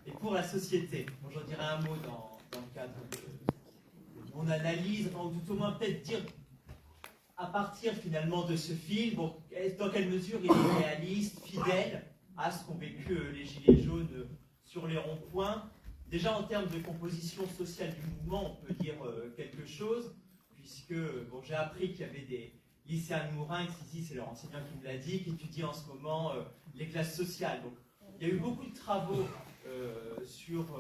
et pour la société. Bon, j'en dirai un mot dans le cadre de mon analyse, ou tout au moins peut-être dire, à partir finalement de ce film, bon, dans quelle mesure il est réaliste, fidèle à ce qu'ont vécu les Gilets jaunes sur les ronds-points. Déjà en termes de composition sociale du mouvement, on peut dire quelque chose, puisque bon, j'ai appris qu'il y avait des lycéens de Mourinx, ici c'est leur enseignant qui me l'a dit, qui étudient en ce moment les classes sociales. Donc, il y a eu beaucoup de travaux sur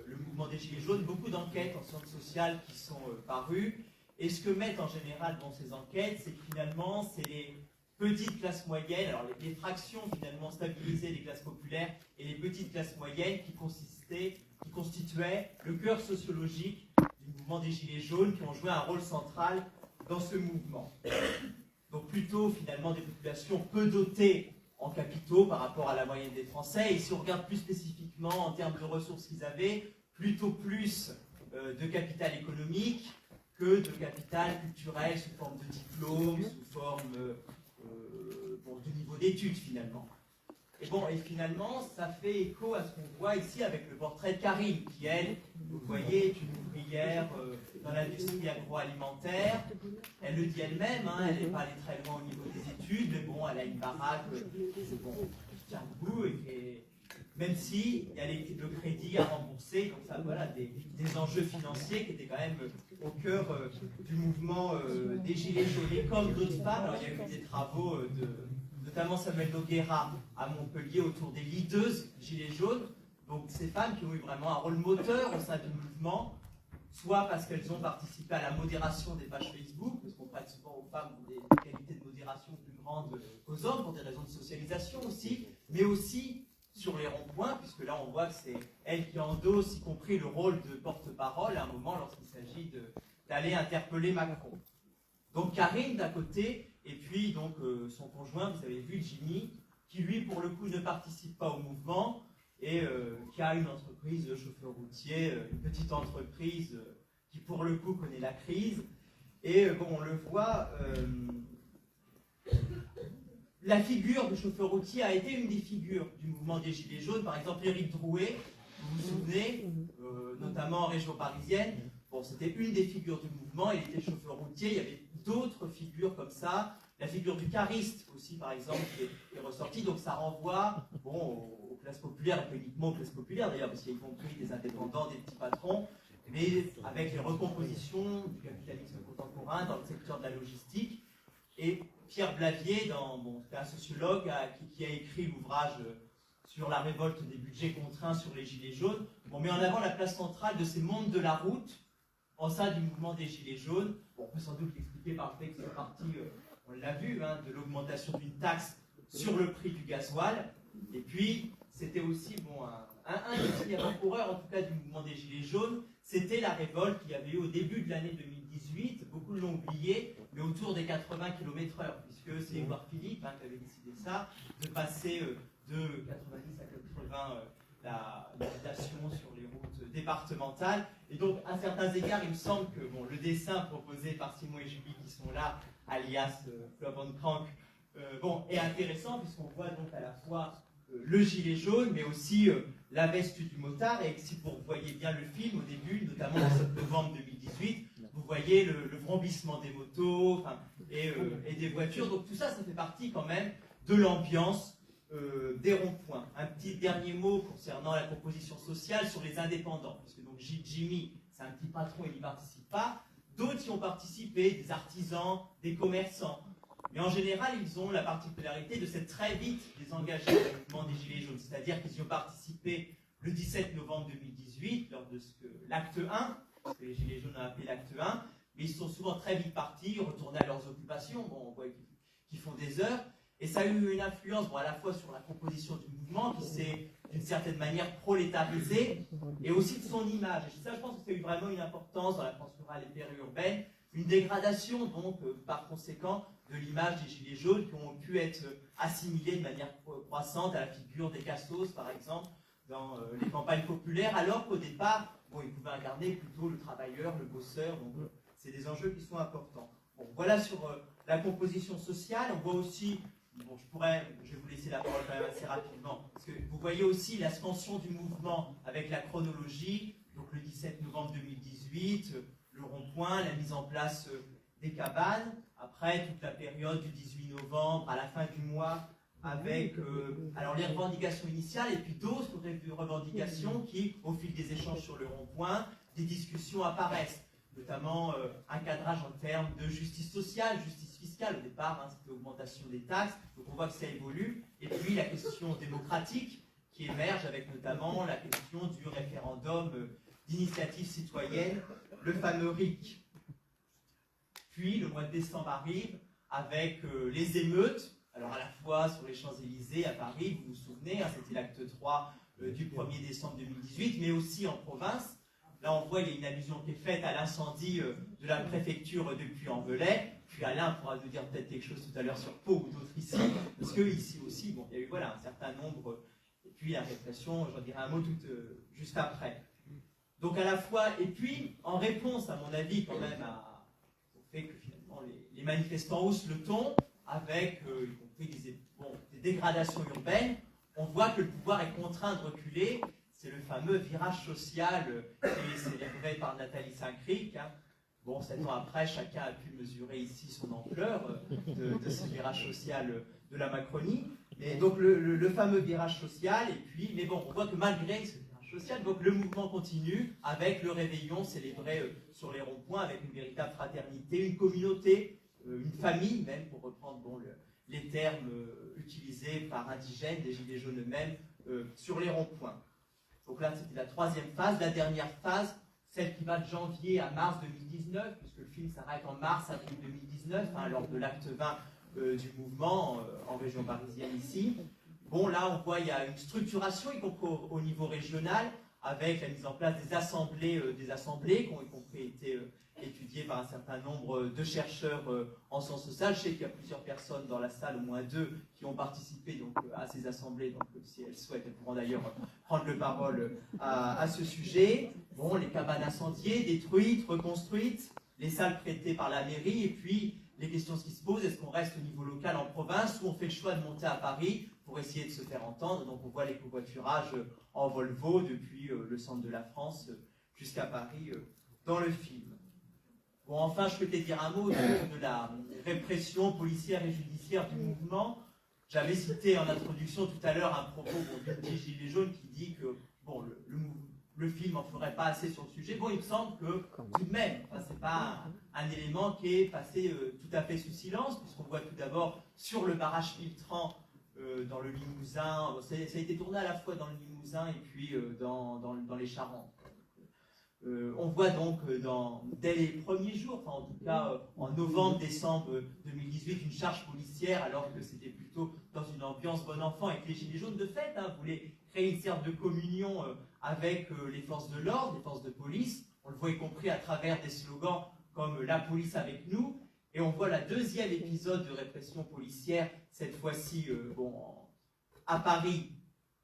le mouvement des Gilets jaunes, beaucoup d'enquêtes en sciences sociales qui sont parues. Et ce que mettent en général dans ces enquêtes, c'est que finalement, c'est les petites classes moyennes, alors les fractions finalement stabilisées des classes populaires et les petites classes moyennes qui constituaient le cœur sociologique du mouvement des Gilets jaunes, qui ont joué un rôle central dans ce mouvement. Donc plutôt finalement des populations peu dotées en capitaux par rapport à la moyenne des Français, et si on regarde plus spécifiquement en termes de ressources qu'ils avaient, plutôt plus de capital économique que de capital culturel sous forme de diplôme, sous forme de niveau d'études finalement. Et finalement, ça fait écho à ce qu'on voit ici avec le portrait de Karine, qui elle, vous voyez, est une ouvrière dans l'industrie agroalimentaire. Elle le dit elle-même, hein, elle n'est pas allée très loin au niveau des études, mais bon, elle a une baraque qui tient debout, et même si il y a le crédit à rembourser, donc ça, voilà, des enjeux financiers qui étaient quand même au cœur du mouvement des Gilets jaunes. Et comme d'autres femmes, alors il y a eu des travaux notamment Samuel Noguera à Montpellier autour des leaders Gilets jaunes, donc ces femmes qui ont eu vraiment un rôle moteur au sein du mouvement, soit parce qu'elles ont participé à la modération des pages Facebook, parce qu'on prête souvent aux femmes des qualités de modération plus grandes qu'aux hommes, pour des raisons de socialisation aussi, mais aussi sur les ronds-points, puisque là on voit que c'est elle qui endosse, y compris le rôle de porte-parole à un moment lorsqu'il s'agit d'aller interpeller Macron. Donc Karine d'un côté, et puis donc son conjoint, vous avez vu, Jimmy, qui lui pour le coup ne participe pas au mouvement et qui a une entreprise de chauffeur routier, une petite entreprise qui pour le coup connaît la crise. Et bon, on le voit, la figure de chauffeur routier a été une des figures du mouvement des Gilets jaunes. Par exemple, Éric Drouet, vous vous souvenez, notamment en région parisienne, bon, c'était une des figures du mouvement, il était chauffeur routier, il y avait d'autres figures comme ça, la figure du cariste aussi, par exemple, qui est ressortie, donc ça renvoie aux classes populaires, et pas uniquement aux classes populaires d'ailleurs, parce qu'il y a y compris des indépendants, des petits patrons, mais avec les recompositions du capitalisme contemporain dans le secteur de la logistique. Et Pierre Blavier, un sociologue qui a écrit l'ouvrage sur la révolte des budgets contraints sur les Gilets jaunes, on met en avant la place centrale de ces mondes de la route en sein du mouvement des Gilets jaunes. Bon, on peut sans doute l'expliquer par le fait que c'est parti, on l'a vu, hein, de l'augmentation d'une taxe sur le prix du gasoil. Et puis, c'était aussi un des avant-coureurs, en tout cas, du mouvement des Gilets jaunes, c'était la révolte qu'il y avait eu au début de l'année 2018, beaucoup l'ont oublié, mais autour des 80 km/h, puisque c'est Édouard Philippe qui avait décidé ça, de passer de 90 à 80 la limitation sur les routes départementales. Et donc, à certains égards, il me semble que le dessin proposé par Simon et Julie, qui sont là, alias Flop and Crank, est intéressant, puisqu'on voit donc à la fois le gilet jaune, mais aussi la veste du motard. Et si vous voyez bien le film, au début, notamment le 7 novembre 2018, vous voyez le vrombissement des motos et des voitures. Donc tout ça, ça fait partie quand même de l'ambiance des ronds-points. Un petit dernier mot concernant la composition sociale sur les indépendants, parce que donc Jimmy, c'est un petit patron, il n'y participe pas. D'autres y ont participé, des artisans, des commerçants. Mais en général, ils ont la particularité de s'être très vite désengagés du mouvement des Gilets jaunes, c'est-à-dire qu'ils y ont participé le 17 novembre 2018, lors de l'acte 1, ce que les Gilets jaunes ont appelé l'acte 1, mais ils sont souvent très vite partis, retournés à leurs occupations, on voit qu'ils font des heures, et ça a eu une influence à la fois sur la composition du mouvement, qui s'est d'une certaine manière prolétarisé, et aussi de son image. Et ça, je pense que ça a eu vraiment une importance dans la France rurale et périurbaine, une dégradation donc par conséquent de l'image des Gilets jaunes qui ont pu être assimilés de manière croissante à la figure des cassos, par exemple, dans les campagnes populaires, alors qu'au départ, ils pouvaient incarner plutôt le travailleur, le bosseur, donc c'est des enjeux qui sont importants. Voilà sur la composition sociale. On voit aussi bon, je vais vous laisser la parole quand même assez rapidement, parce que vous voyez aussi l'ascension du mouvement avec la chronologie, donc le 17 novembre 2018, le rond-point, la mise en place des cabanes, après toute la période du 18 novembre à la fin du mois, avec alors les revendications initiales et puis d'autres revendications qui, au fil des échanges sur le rond-point, des discussions apparaissent, notamment un cadrage en termes de justice sociale, justice fiscale. Au départ, hein, c'était l'augmentation des taxes, donc on voit que ça évolue. Et puis la question démocratique qui émerge avec notamment la question du référendum d'initiative citoyenne, le fameux RIC. Puis le mois de décembre arrive avec les émeutes, alors à la fois sur les Champs-Élysées à Paris, vous vous souvenez, hein, c'était l'acte 3 du 1er décembre 2018, mais aussi en province. Là on voit il y a une allusion qui est faite à l'incendie de la préfecture de Puy-en-Velay, puis Alain pourra nous dire peut-être quelque chose tout à l'heure sur Pau ou d'autres ici, parce que ici aussi, bon, il y a eu voilà, un certain nombre, et puis la répression, j'en dirai un mot juste après. Donc à la fois, et puis en réponse à mon avis quand même au fait que finalement les manifestants haussent le ton, avec y compris des dégradations urbaines, on voit que le pouvoir est contraint de reculer. C'est le fameux virage social qui est célébré par Nathalie Saint-Cric. Hein. Bon, 7 ans après, chacun a pu mesurer ici son ampleur de ce virage social de la Macronie. Et donc le fameux virage social, et puis, mais bon, on voit que malgré ce virage social, donc le mouvement continue avec le réveillon célébré sur les ronds-points, avec une véritable fraternité, une communauté, une famille même, pour reprendre les termes utilisés par indigènes, des Gilets jaunes eux-mêmes, sur les ronds-points. Donc là, c'était la troisième phase. La dernière phase, celle qui va de janvier à mars 2019, puisque le film s'arrête en mars-avril 2019, hein, lors de l'acte 20 du mouvement en région parisienne ici. Bon, là, on voit il y a une structuration, y compris au niveau régional, avec la mise en place des assemblées qui ont y compris été étudiées par un certain nombre de chercheurs en sciences sociales. Je sais qu'il y a plusieurs personnes dans la salle, au moins 2, qui ont participé donc, à ces assemblées. Donc, si elles souhaitent, elles pourront d'ailleurs prendre le parole à ce sujet. Bon, les cabanes incendiées, détruites, reconstruites, les salles prêtées par la mairie, et puis les questions qui se posent, est-ce qu'on reste au niveau local en province ou on fait le choix de monter à Paris pour essayer de se faire entendre? Donc on voit les covoiturages en Volvo depuis le centre de la France jusqu'à Paris dans le film. Bon, enfin, je souhaitais dire un mot de la répression policière et judiciaire du mouvement. J'avais cité en introduction tout à l'heure un propos d'une Gilets jaunes qui dit que bon, le film n'en ferait pas assez sur le sujet. Bon, il me semble que tout de même, enfin, c'est pas un élément qui est passé tout à fait sous silence, puisqu'on voit tout d'abord sur le barrage filtrant dans le Limousin, ça a été tourné à la fois dans le Limousin et puis dans les Charentes. On voit donc dès les premiers jours, enfin en tout cas en novembre-décembre 2018, une charge policière, alors que c'était plutôt dans une ambiance bon enfant avec les Gilets jaunes de fait, hein, voulaient créer une sorte de communion avec les forces de l'ordre, les forces de police. On le voit y compris à travers des slogans comme « La police avec nous ». Et on voit la deuxième épisode de répression policière, cette fois-ci à Paris,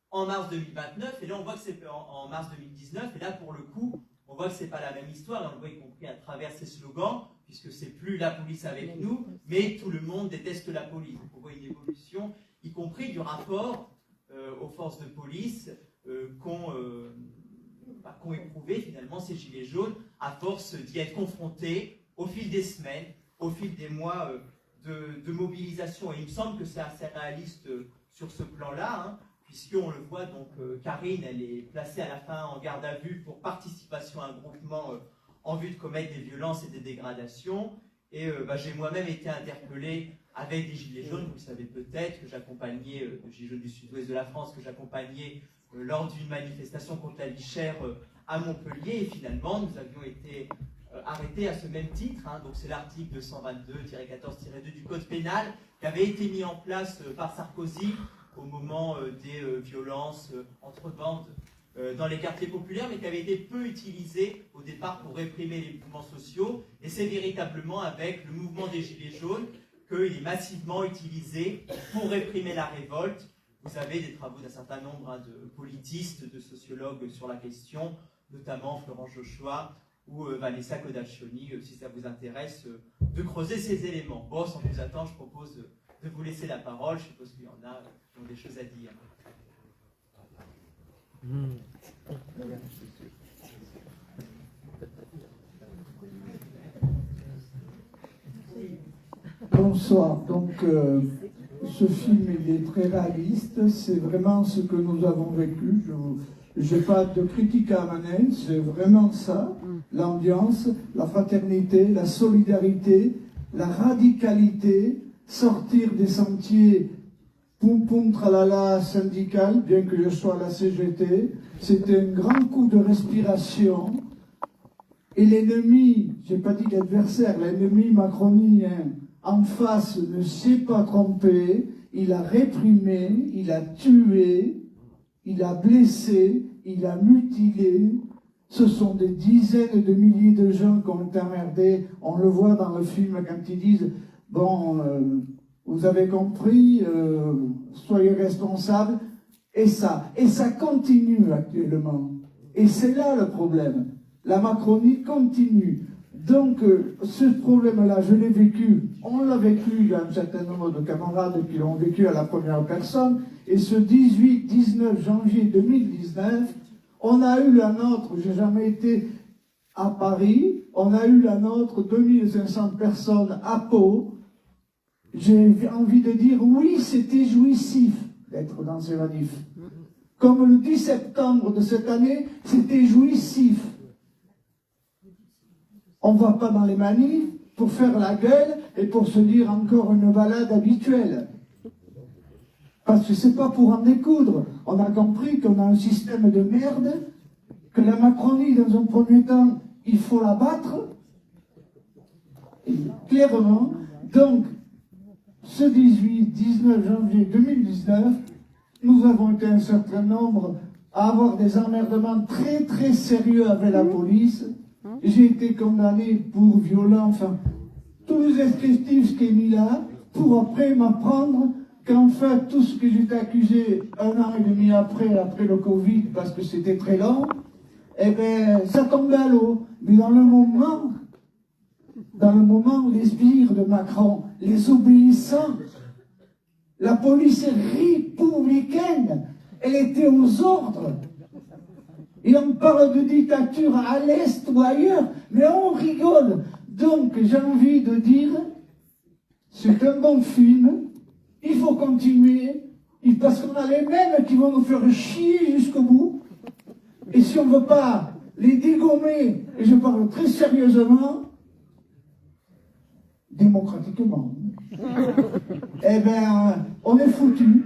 en mars 2029. Et là, on voit que c'est en mars 2019. Et là, pour le coup, on voit que ce n'est pas la même histoire. On le voit y compris à travers ces slogans, puisque c'est plus la police avec nous, mais tout le monde déteste la police. Donc, on voit une évolution, y compris du rapport aux forces de police qu'ont éprouvé finalement ces Gilets jaunes, à force d'y être confrontés au fil des semaines, au fil des mois de mobilisation. Et il me semble que c'est assez réaliste sur ce plan-là, hein, puisqu'on le voit, donc Karine, elle est placée à la fin en garde à vue pour participation à un groupement en vue de commettre des violences et des dégradations. Et j'ai moi-même été interpellé avec des Gilets jaunes, vous le savez peut-être, que j'accompagnais, les Gilets jaunes du sud-ouest de la France, que j'accompagnais lors d'une manifestation contre la vie chère à Montpellier. Et finalement, nous avions été arrêtés à ce même titre. Hein, donc c'est l'article 222-14-2 du Code pénal qui avait été mis en place par Sarkozy au moment des violences entre bandes dans les quartiers populaires, mais qui avait été peu utilisé au départ pour réprimer les mouvements sociaux. Et c'est véritablement avec le mouvement des Gilets jaunes qu'il est massivement utilisé pour réprimer la révolte. Vous avez des travaux d'un certain nombre de politistes, de sociologues sur la question, notamment Florent Joshua ou Vanessa Codaccioni, si ça vous intéresse, de creuser ces éléments. Bon, sans plus attendre, je propose de vous laisser la parole. Je suppose qu'il y en a qui ont des choses à dire. Bonsoir. Donc, ce film, il est très réaliste. C'est vraiment ce que nous avons vécu. Je n'ai pas de critique à amener. C'est vraiment ça. L'ambiance, la fraternité, la solidarité, la radicalité, sortir des sentiers poum poum tralala syndical, bien que je sois à la CGT. C'était un grand coup de respiration. Et l'ennemi, je n'ai pas dit l'adversaire, l'ennemi macronien en face ne s'est pas trompé, il a réprimé, il a tué, il a blessé, il a mutilé. Ce sont des dizaines de milliers de gens qui ont été emmerdés. On le voit dans le film quand ils disent « Bon, vous avez compris, soyez responsables ». Et ça continue actuellement. Et c'est là le problème. La Macronie continue. Donc, ce problème-là, je l'ai vécu, on l'a vécu, il y a un certain nombre de camarades qui l'ont vécu à la première personne, et ce 18-19 janvier 2019, on a eu la nôtre, j'ai jamais été à Paris, on a eu la nôtre, 2500 personnes à Pau. J'ai envie de dire, oui, c'était jouissif d'être dans ces manifs. Comme le 10 septembre de cette année, c'était jouissif. On ne va pas dans les manifs pour faire la gueule et pour se dire encore une balade habituelle. Parce que c'est pas pour en découdre. On a compris qu'on a un système de merde, que la Macronie, dans un premier temps, il faut la battre. Et clairement, donc, ce 18-19 janvier 2019, nous avons été un certain nombre à avoir des emmerdements très très sérieux avec la police. J'ai été condamné pour violence, enfin, tous les descriptifs qui est mis là, pour après m'apprendre qu'en fait, tout ce que j'étais accusé 1 an et demi après le Covid, parce que c'était très long, eh bien, ça tombait à l'eau. Mais dans le moment, les sbires de Macron, les obéissants, la police républicaine, elle était aux ordres. Et on parle de dictature à l'Est ou ailleurs, mais on rigole. Donc, j'ai envie de dire, c'est un bon film, il faut continuer, parce qu'on a les mêmes qui vont nous faire chier jusqu'au bout. Et si on ne veut pas les dégommer, et je parle très sérieusement, démocratiquement, eh bien, on est foutu.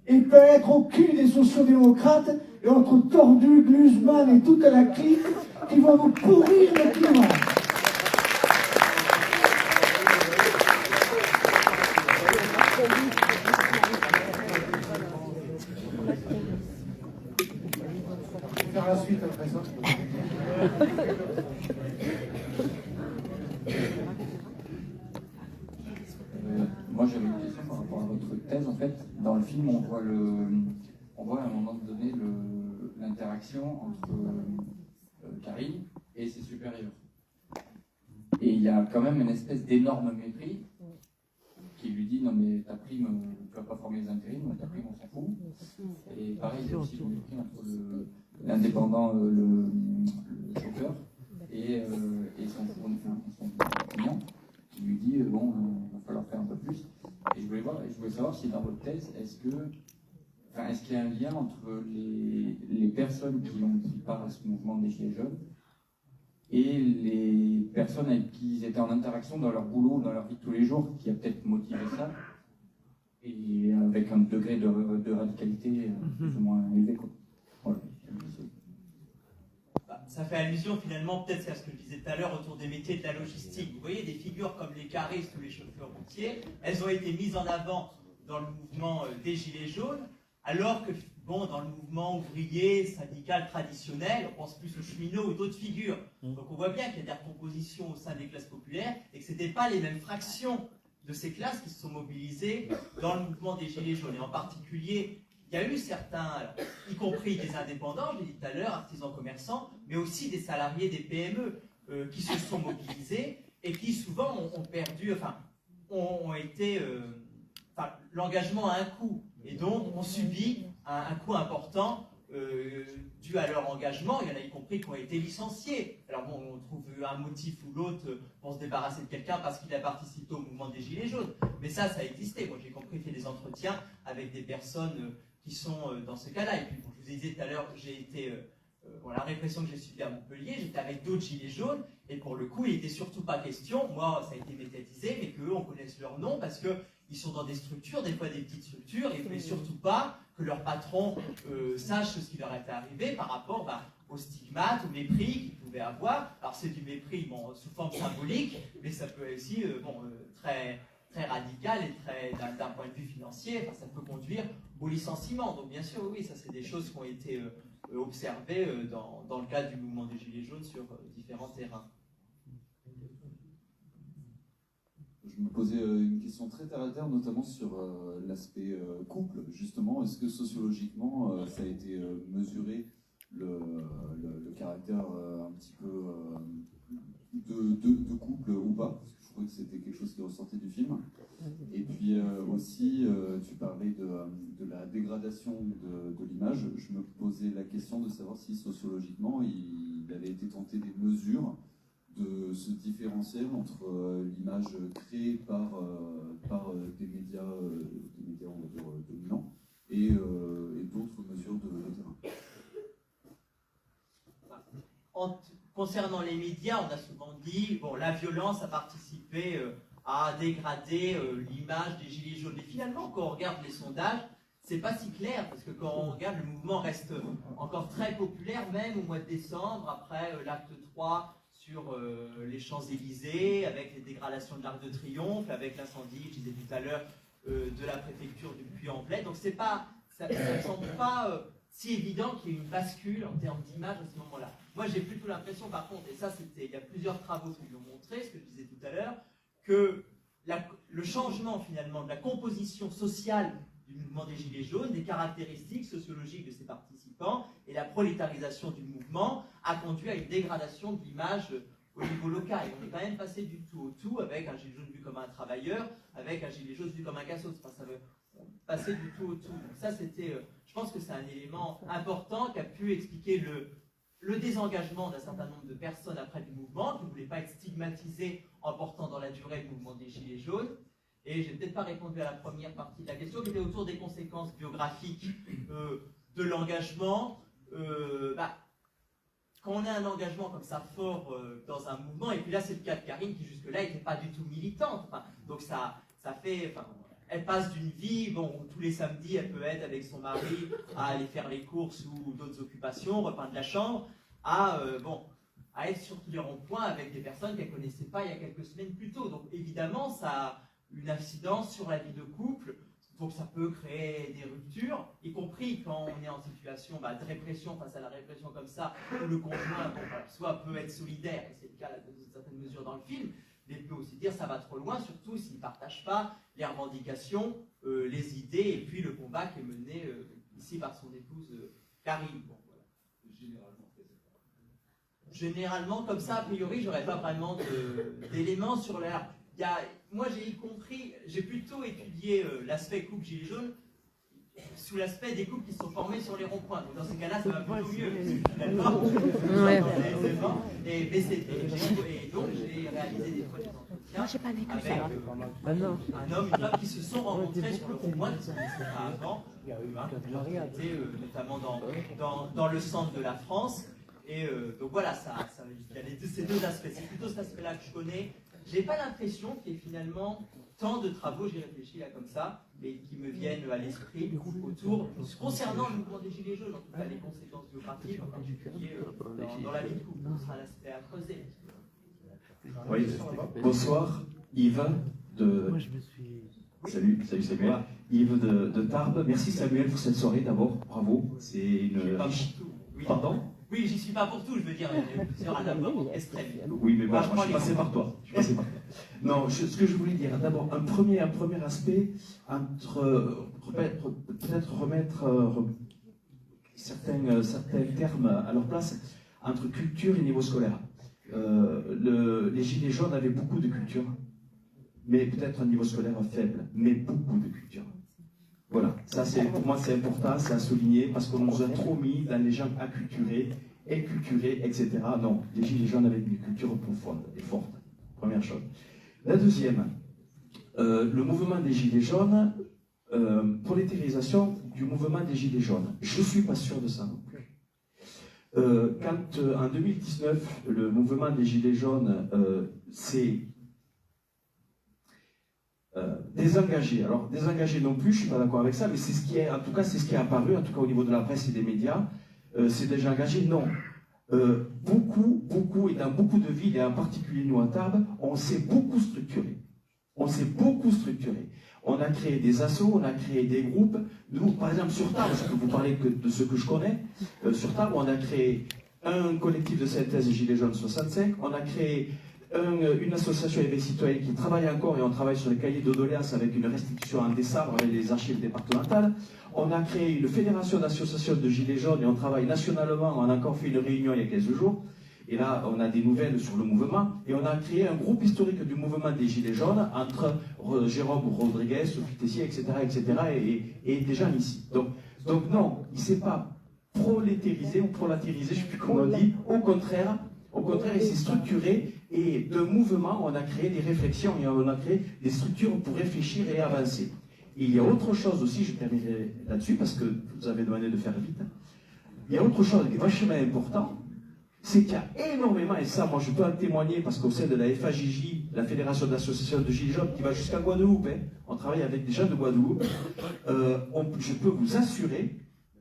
Il peut être au cul des sociodémocrates et entre Tordu, Glusman et toute la clique qui vont nous pourrir le climat. Faire la suite après ça. Moi j'avais une question par rapport à votre thèse. En fait, dans le film, on voit à un moment donné l'interaction entre Karine et ses supérieurs. Et il y a quand même une espèce d'énorme mépris qui lui dit non mais ta prime, tu vas pas former les intérims, ta prime on s'en fout. Et pareil, il y a aussi le mépris entre l'indépendant, le chauffeur et son client qui lui dit bon, il va falloir faire un peu plus. Et je voulais savoir si dans votre thèse, est-ce qu'il y a un lien entre les personnes qui ont pris part à ce mouvement des Gilets jaunes et les personnes avec qui ils étaient en interaction dans leur boulot, dans leur vie de tous les jours, qui a peut-être motivé ça, et avec un degré de radicalité plus ou moins élevé, quoi. Voilà. Ça fait allusion finalement peut-être à ce que je disais tout à l'heure autour des métiers de la logistique. Vous voyez, des figures comme les caristes ou les chauffeurs routiers, elles ont été mises en avant dans le mouvement des Gilets jaunes, alors que bon, dans le mouvement ouvrier, syndical traditionnel, on pense plus aux cheminots ou d'autres figures. Donc on voit bien qu'il y a des recompositions au sein des classes populaires et que ce n'étaient pas les mêmes fractions de ces classes qui se sont mobilisées dans le mouvement des Gilets jaunes. Et en particulier, il y a eu certains, alors, y compris des indépendants, je l'ai dit tout à l'heure, artisans commerçants, mais aussi des salariés des PME qui se sont mobilisés et qui souvent ont perdu, enfin, ont été l'engagement a un coût, et donc on subit un coût important dû à leur engagement. Il y en a y compris qui ont été licenciés. Alors bon, on trouve un motif ou l'autre pour se débarrasser de quelqu'un parce qu'il a participé au mouvement des Gilets jaunes. Mais ça a existé. Moi, j'ai compris fait des entretiens avec des personnes qui sont dans ce cas-là. Et puis, bon, je vous ai dit tout à l'heure, j'ai été... la répression que j'ai subie à Montpellier, j'étais avec d'autres Gilets jaunes, et pour le coup, il n'était surtout pas question, moi, ça a été médiatisé, mais qu'eux, on connaisse leur nom, parce qu'ils sont dans des structures, des fois des petites structures, et il ne voulaient surtout pas que leur patron sache ce qui leur était arrivé par rapport aux stigmates, au mépris qu'ils pouvaient avoir. Alors c'est du mépris sous forme symbolique, mais ça peut être aussi très, très radical et d'un point de vue financier, ça peut conduire au licenciement. Donc bien sûr, oui, ça c'est des choses qui ont été observées dans le cadre du mouvement des Gilets jaunes sur différents terrains. Je me posais une question très terre à terre, notamment sur l'aspect couple, justement. Est-ce que sociologiquement, ça a été mesuré le caractère un petit peu de couple ou pas? Parce que je trouvais que c'était quelque chose qui ressortait du film. Et puis aussi, tu parlais de la dégradation de l'image. Je me posais la question de savoir si sociologiquement, il avait été tenté des mesures de se différencier entre l'image créée par des médias on va dire, dominants et d'autres mesures de terrain. Concernant les médias, on a souvent dit la violence a participé à dégrader l'image des Gilets jaunes. Mais finalement, quand on regarde les sondages, c'est pas si clair, parce que quand on regarde, le mouvement reste encore très populaire, même au mois de décembre, après l'acte 3 sur les Champs-Élysées, avec les dégradations de l'Arc de Triomphe, avec l'incendie, je disais tout à l'heure, de la préfecture du Puy-en-Velay. Donc ça ne semble pas si évident qu'il y ait une bascule en termes d'image à ce moment-là. Moi, j'ai plutôt l'impression, par contre, et ça, il y a plusieurs travaux qui l'ont montré, ce que je disais tout à l'heure, que le changement, finalement, de la composition sociale du mouvement des Gilets jaunes, des caractéristiques sociologiques de ses participants et la prolétarisation du mouvement a conduit à une dégradation de l'image au niveau local. Et on est quand même passé du tout au tout avec un gilet jaune vu comme un travailleur, avec un gilet jaune vu comme un cassos. Enfin, ça veut passer du tout au tout. Donc ça, je pense que c'est un élément important qui a pu expliquer le désengagement d'un certain nombre de personnes après du mouvement, qui ne voulaient pas être stigmatisées en portant dans la durée le mouvement des Gilets jaunes. Et je n'ai peut-être pas répondu à la première partie de la question, qui était autour des conséquences biographiques de l'engagement. Quand on a un engagement comme ça fort dans un mouvement, et puis là c'est le cas de Karine qui jusque-là n'était pas du tout militante, donc ça fait... elle passe d'une vie, tous les samedis elle peut être avec son mari à aller faire les courses ou d'autres occupations, repeindre la chambre, à être sur tous les ronds-points avec des personnes qu'elle ne connaissait pas il y a quelques semaines plus tôt. Donc évidemment ça a une incidence sur la vie de couple, donc ça peut créer des ruptures, y compris quand on est en situation de répression face à la répression comme ça, où le conjoint soit peut être solidaire, et c'est le cas de certaines mesures dans le film, mais peut aussi dire ça va trop loin, surtout s'il ne partage pas les revendications, les idées, et puis le combat qui est mené ici par son épouse Karine. Bon, voilà. Généralement, comme ça, a priori, j'aurais pas vraiment d'éléments sur l'air. Moi, j'ai plutôt étudié l'aspect couple gilet jaune sous l'aspect des couples qui sont formés sur les ronds-points. Donc dans ces cas-là, ça va plutôt mieux. Et donc, j'ai réalisé des fois des entretiens avec un homme et une femme qui se sont rencontrés sur le rond-point, qui ne se connaissaient pas avant, qui étaient notamment dans le centre de la France. Et donc voilà, il y a ces deux aspects. C'est plutôt cet aspect-là que je connais. J'ai pas l'impression qu'il y ait finalement tant de travaux, j'y réfléchis là comme ça, mais qui me viennent à l'esprit concernant le mouvement des Gilets jaunes, en tout cas les conséquences biographiques, en particulier dans la vie de couple. Ce sera l'aspect à creuser. Oui, bonsoir, Yves de... Salut Samuel. Yves de Tarbes. Merci Samuel pour cette soirée d'abord, bravo. C'est une... Pardon ? Oui, j'y suis pas pour tout, je veux dire, il y a plusieurs à d'abord extrêmes. Oui, mais bon, moi, je suis passé par toi. Non, ce que je voulais dire, d'abord, un premier aspect, peut-être remettre certains termes à leur place, entre culture et niveau scolaire. Les Gilets jaunes avaient beaucoup de culture, mais peut-être un niveau scolaire faible, mais beaucoup de culture. Voilà, ça pour moi c'est important, c'est à souligner, parce qu'on nous a trop mis dans les gens acculturés, etc. Non, les gilets jaunes avec une culture profonde et forte, première chose. La deuxième, le mouvement des gilets jaunes, prolétarisation du mouvement des gilets jaunes. Je ne suis pas sûr de ça non plus. Quand en 2019, le mouvement des gilets jaunes s'est désengagé. Alors, désengagé non plus, je ne suis pas d'accord avec ça, mais c'est ce qui est, en tout cas, c'est ce qui est apparu, en tout cas au niveau de la presse et des médias. C'est déjà engagé, non. Beaucoup, et dans beaucoup de villes, et en particulier nous à Tarbes, on s'est beaucoup structuré. On s'est beaucoup structuré. On a créé des assos, on a créé des groupes. Nous, par exemple, sur Tarbes, parce que vous parlez de ce que je connais, sur Tarbes, on a créé un collectif de synthèse Gilets jaunes 65, on a créé une association avec citoyens qui travaille encore, et on travaille sur les cahiers de doléances avec une restitution en décembre avec les archives départementales. On a créé une fédération d'associations de Gilets jaunes et on travaille nationalement. On a encore fait une réunion il y a 15 jours. Et là, on a des nouvelles sur le mouvement. Et on a créé un groupe historique du mouvement des Gilets jaunes entre Jérôme Rodriguez, Sophie Tessier, etc., et des gens ici. Donc non, il ne s'est pas prolétarisé ou prolatarisé, je ne sais plus comment on dit. Au contraire, il s'est structuré. Et de mouvement, on a créé des réflexions et on a créé des structures pour réfléchir et avancer. Et il y a autre chose aussi, je terminerai là-dessus parce que vous avez demandé de faire vite. Il y a autre chose qui est vachement important, c'est qu'il y a énormément, et ça moi je peux en témoigner parce qu'au sein de la FAJJ, la Fédération d'associations de Gilets jaunes qui va jusqu'à Guadeloupe, on travaille avec des gens de Guadeloupe, je peux vous assurer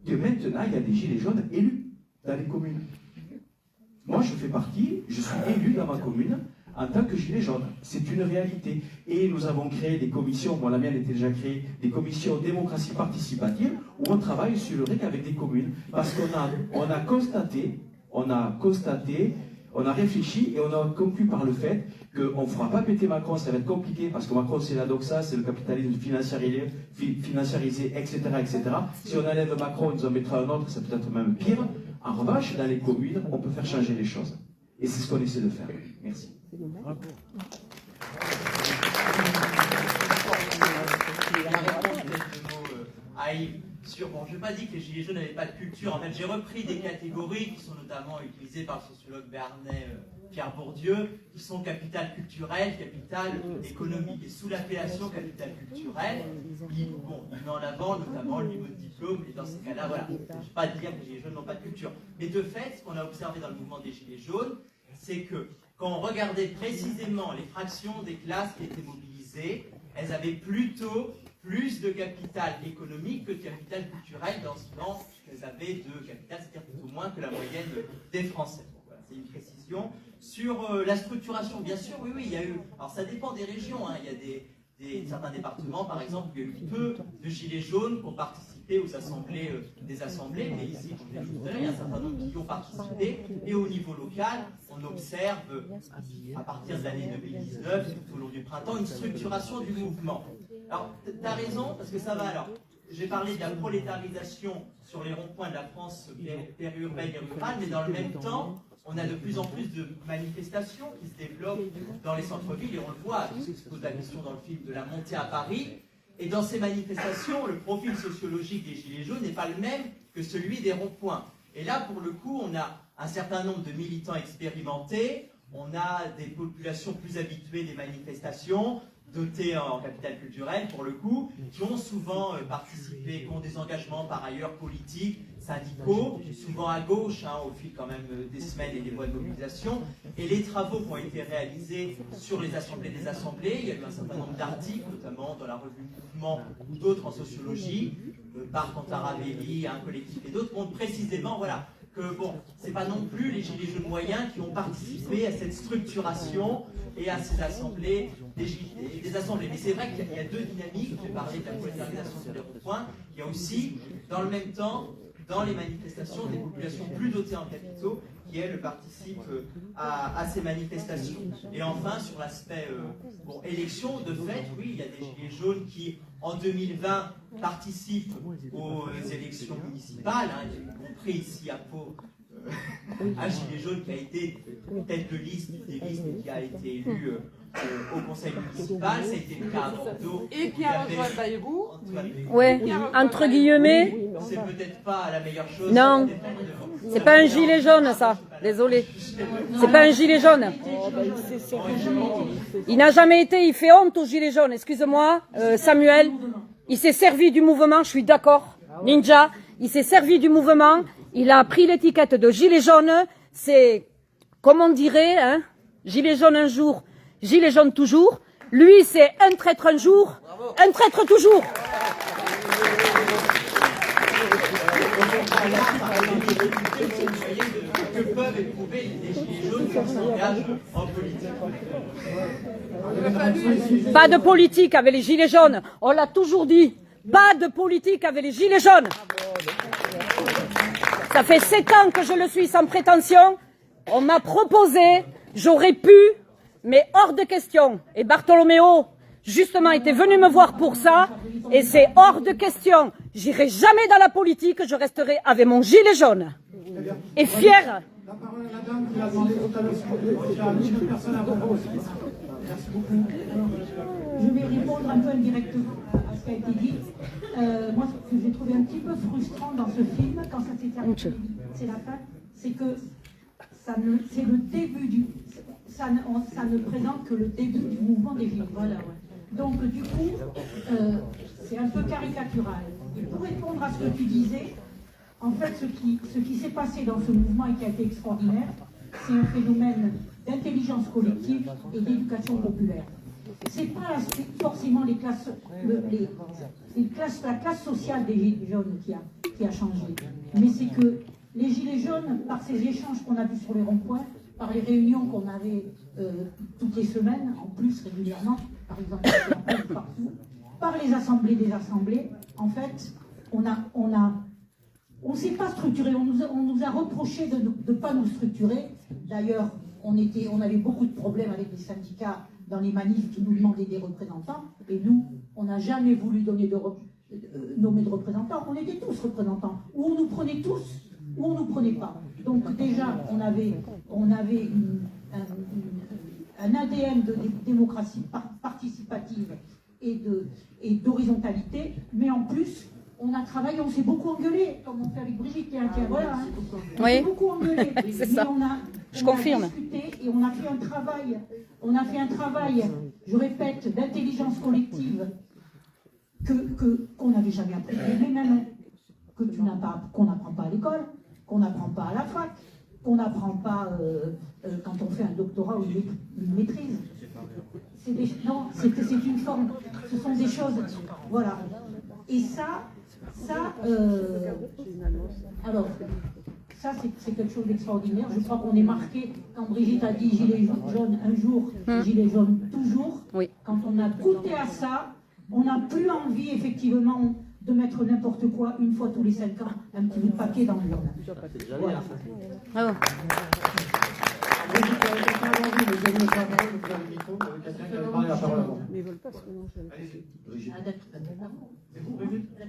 que maintenant il y a des Gilets jaunes élus dans les communes. Moi je fais partie, je suis élu dans ma commune en tant que gilet jaune. C'est une réalité. Et nous avons créé des commissions, moi la mienne était déjà créée, des commissions démocratie participative, où on travaille sur le RIC avec des communes. Parce qu'on a constaté, on a réfléchi et on a conclu par le fait qu'on ne fera pas péter Macron, ça va être compliqué, parce que Macron c'est la doxa, c'est le capitalisme financiarisé, etc., etc. Si on enlève Macron, on nous en mettra un autre, ça peut être même pire. En revanche, dans les communes, on peut faire changer les choses. Et c'est ce qu'on essaie de faire. Merci. Bon, je n'ai pas dit que les Gilets jaunes n'avaient pas de culture. En fait, j'ai repris des catégories qui sont notamment utilisées par le sociologue Bernet Pierre Bourdieu, qui sont capital culturel, capital économique. Et sous l'appellation capital culturel, il met en avant notamment le niveau de diplôme. Et dans ce cas-là, voilà, je ne vais pas dire que les Gilets jaunes n'ont pas de culture. Mais de fait, ce qu'on a observé dans le mouvement des Gilets jaunes, c'est que quand on regardait précisément les fractions des classes qui étaient mobilisées, elles avaient plutôt plus de capital économique que de capital culturel, dans ce sens qu'elles avaient de capital, c'est-à-dire plutôt moins que la moyenne des Français. Bon, voilà, c'est une précision. Sur la structuration, bien sûr, oui, il y a eu... Alors ça dépend des régions, hein, il y a certains départements, par exemple, où il y a eu peu de gilets jaunes qui ont participé aux assemblées, des assemblées, mais ici, comme je l'ai dit tout à l'heure, il y a un certain nombre qui ont participé, et au niveau local, on observe, à partir de l'année 2019, tout au long du printemps, une structuration du mouvement. Alors, tu as raison, parce que ça va alors. J'ai parlé de la prolétarisation sur les ronds-points de la France périurbaine et rurale, mais dans le même temps, on a de plus en plus de manifestations qui se développent dans les centres-villes, et on le voit, puisque se pose la question dans le film de la montée à Paris. Et dans ces manifestations, le profil sociologique des Gilets jaunes n'est pas le même que celui des ronds-points. Et là, pour le coup, on a un certain nombre de militants expérimentés, on a des populations plus habituées des manifestations, dotés en capital culturel, pour le coup, qui ont souvent participé, qui ont des engagements par ailleurs politiques, syndicaux, souvent à gauche, hein, au fil quand même des semaines et des mois de mobilisation. Et les travaux qui ont été réalisés sur les assemblées des assemblées, il y a eu un certain nombre d'articles, notamment dans la revue Mouvement ou d'autres en sociologie, par Cantaravelli, un collectif et d'autres, montrent précisément, voilà, que bon, c'est pas non plus les Gilets jaunes moyens qui ont participé à cette structuration et à ces assemblées, des assemblées. Mais c'est vrai qu'il y a deux dynamiques. J'ai parlé de la prolétarisation sur les ronds-points. Il y a aussi, dans le même temps, dans les manifestations, des populations plus dotées en capitaux qui, elles, participent à ces manifestations. Et enfin, sur l'aspect élection, de fait, oui, il y a des Gilets jaunes qui, en 2020, participent aux élections municipales, hein, y compris ici à Pau, un gilet jaune qui a été tête de liste des listes et qui a été élu au conseil municipal, ça a été le cas à Bordeaux. Et Pierre Antoine Bayrou. Ouais, entre guillemets. C'est peut-être pas la meilleure chose. Non, c'est pas un gilet jaune ça, désolé. C'est pas un gilet jaune. Il n'a jamais été, il fait honte au gilet jaune, excuse-moi, Samuel. Il s'est servi du mouvement, je suis d'accord, Ninja. Il s'est servi du mouvement, il a pris l'étiquette de gilet jaune. C'est, comme on dirait, hein, gilet jaune un jour, gilet jaune toujours. Lui, c'est un traître un jour, un traître toujours. Que peuvent éprouver les gilets jaunes qui s'engagent en politique. Pas de politique avec les gilets jaunes, on l'a toujours dit. Pas de politique avec les gilets jaunes. Ça fait 7 ans que je le suis sans prétention. On m'a proposé, j'aurais pu, mais hors de question. Et Bartholoméo, justement, était venu me voir pour ça. Et c'est hors de question. J'irai jamais dans la politique, je resterai avec mon gilet jaune. Et fier. La parole à la dame qui a demandé tout à l'heure il y a 1000 personnes à propos aussi. Merci beaucoup. Je vais répondre un peu indirectement à ce qui a été dit. Moi, ce que j'ai trouvé un petit peu frustrant dans ce film, quand ça s'est terminé, c'est la fin, c'est que c'est le début du... Ça ne présente que le début du mouvement des Gilets. Voilà, ouais. Donc, du coup, c'est un peu caricatural. Et pour répondre à ce que tu disais, en fait, ce qui s'est passé dans ce mouvement et qui a été extraordinaire, c'est un phénomène d'intelligence collective et d'éducation populaire. C'est pas forcément la classe sociale des Gilets jaunes qui a changé, mais c'est que les Gilets jaunes, par ces échanges qu'on a vus sur les ronds-points, par les réunions qu'on avait toutes les semaines, en plus régulièrement, par exemple partout, par les assemblées des assemblées, en fait, on s'est pas structuré, on nous a reproché de ne pas nous structurer. D'ailleurs, on avait beaucoup de problèmes avec les syndicats dans les manifs qui nous demandaient des représentants, et nous, on n'a jamais voulu nommer de représentants. On était tous représentants, ou on nous prenait tous, ou on nous prenait pas. Donc déjà, on avait un ADN de démocratie participative et d'horizontalité, mais en plus, on a travaillé, on s'est beaucoup engueulé, comme on fait avec Brigitte, voilà, hein. On s'est beaucoup engueulé, c'est ça. Je confirme. A discuté et on a fait un travail, je répète, d'intelligence collective qu'on n'avait jamais appris, mais même qu'on n'apprend pas à l'école, qu'on n'apprend pas à la fac, qu'on n'apprend pas quand on fait un doctorat ou une maîtrise. C'est une forme, ce sont des choses, voilà. Et alors, ça c'est quelque chose d'extraordinaire. Je crois qu'on est marqué, quand Brigitte a dit gilet jaune un jour, gilet jaune toujours. Oui. Quand on a goûté à ça, on n'a plus envie effectivement de mettre n'importe quoi une fois tous les 5 ans, un petit bout de papier dans l'urne. Voilà.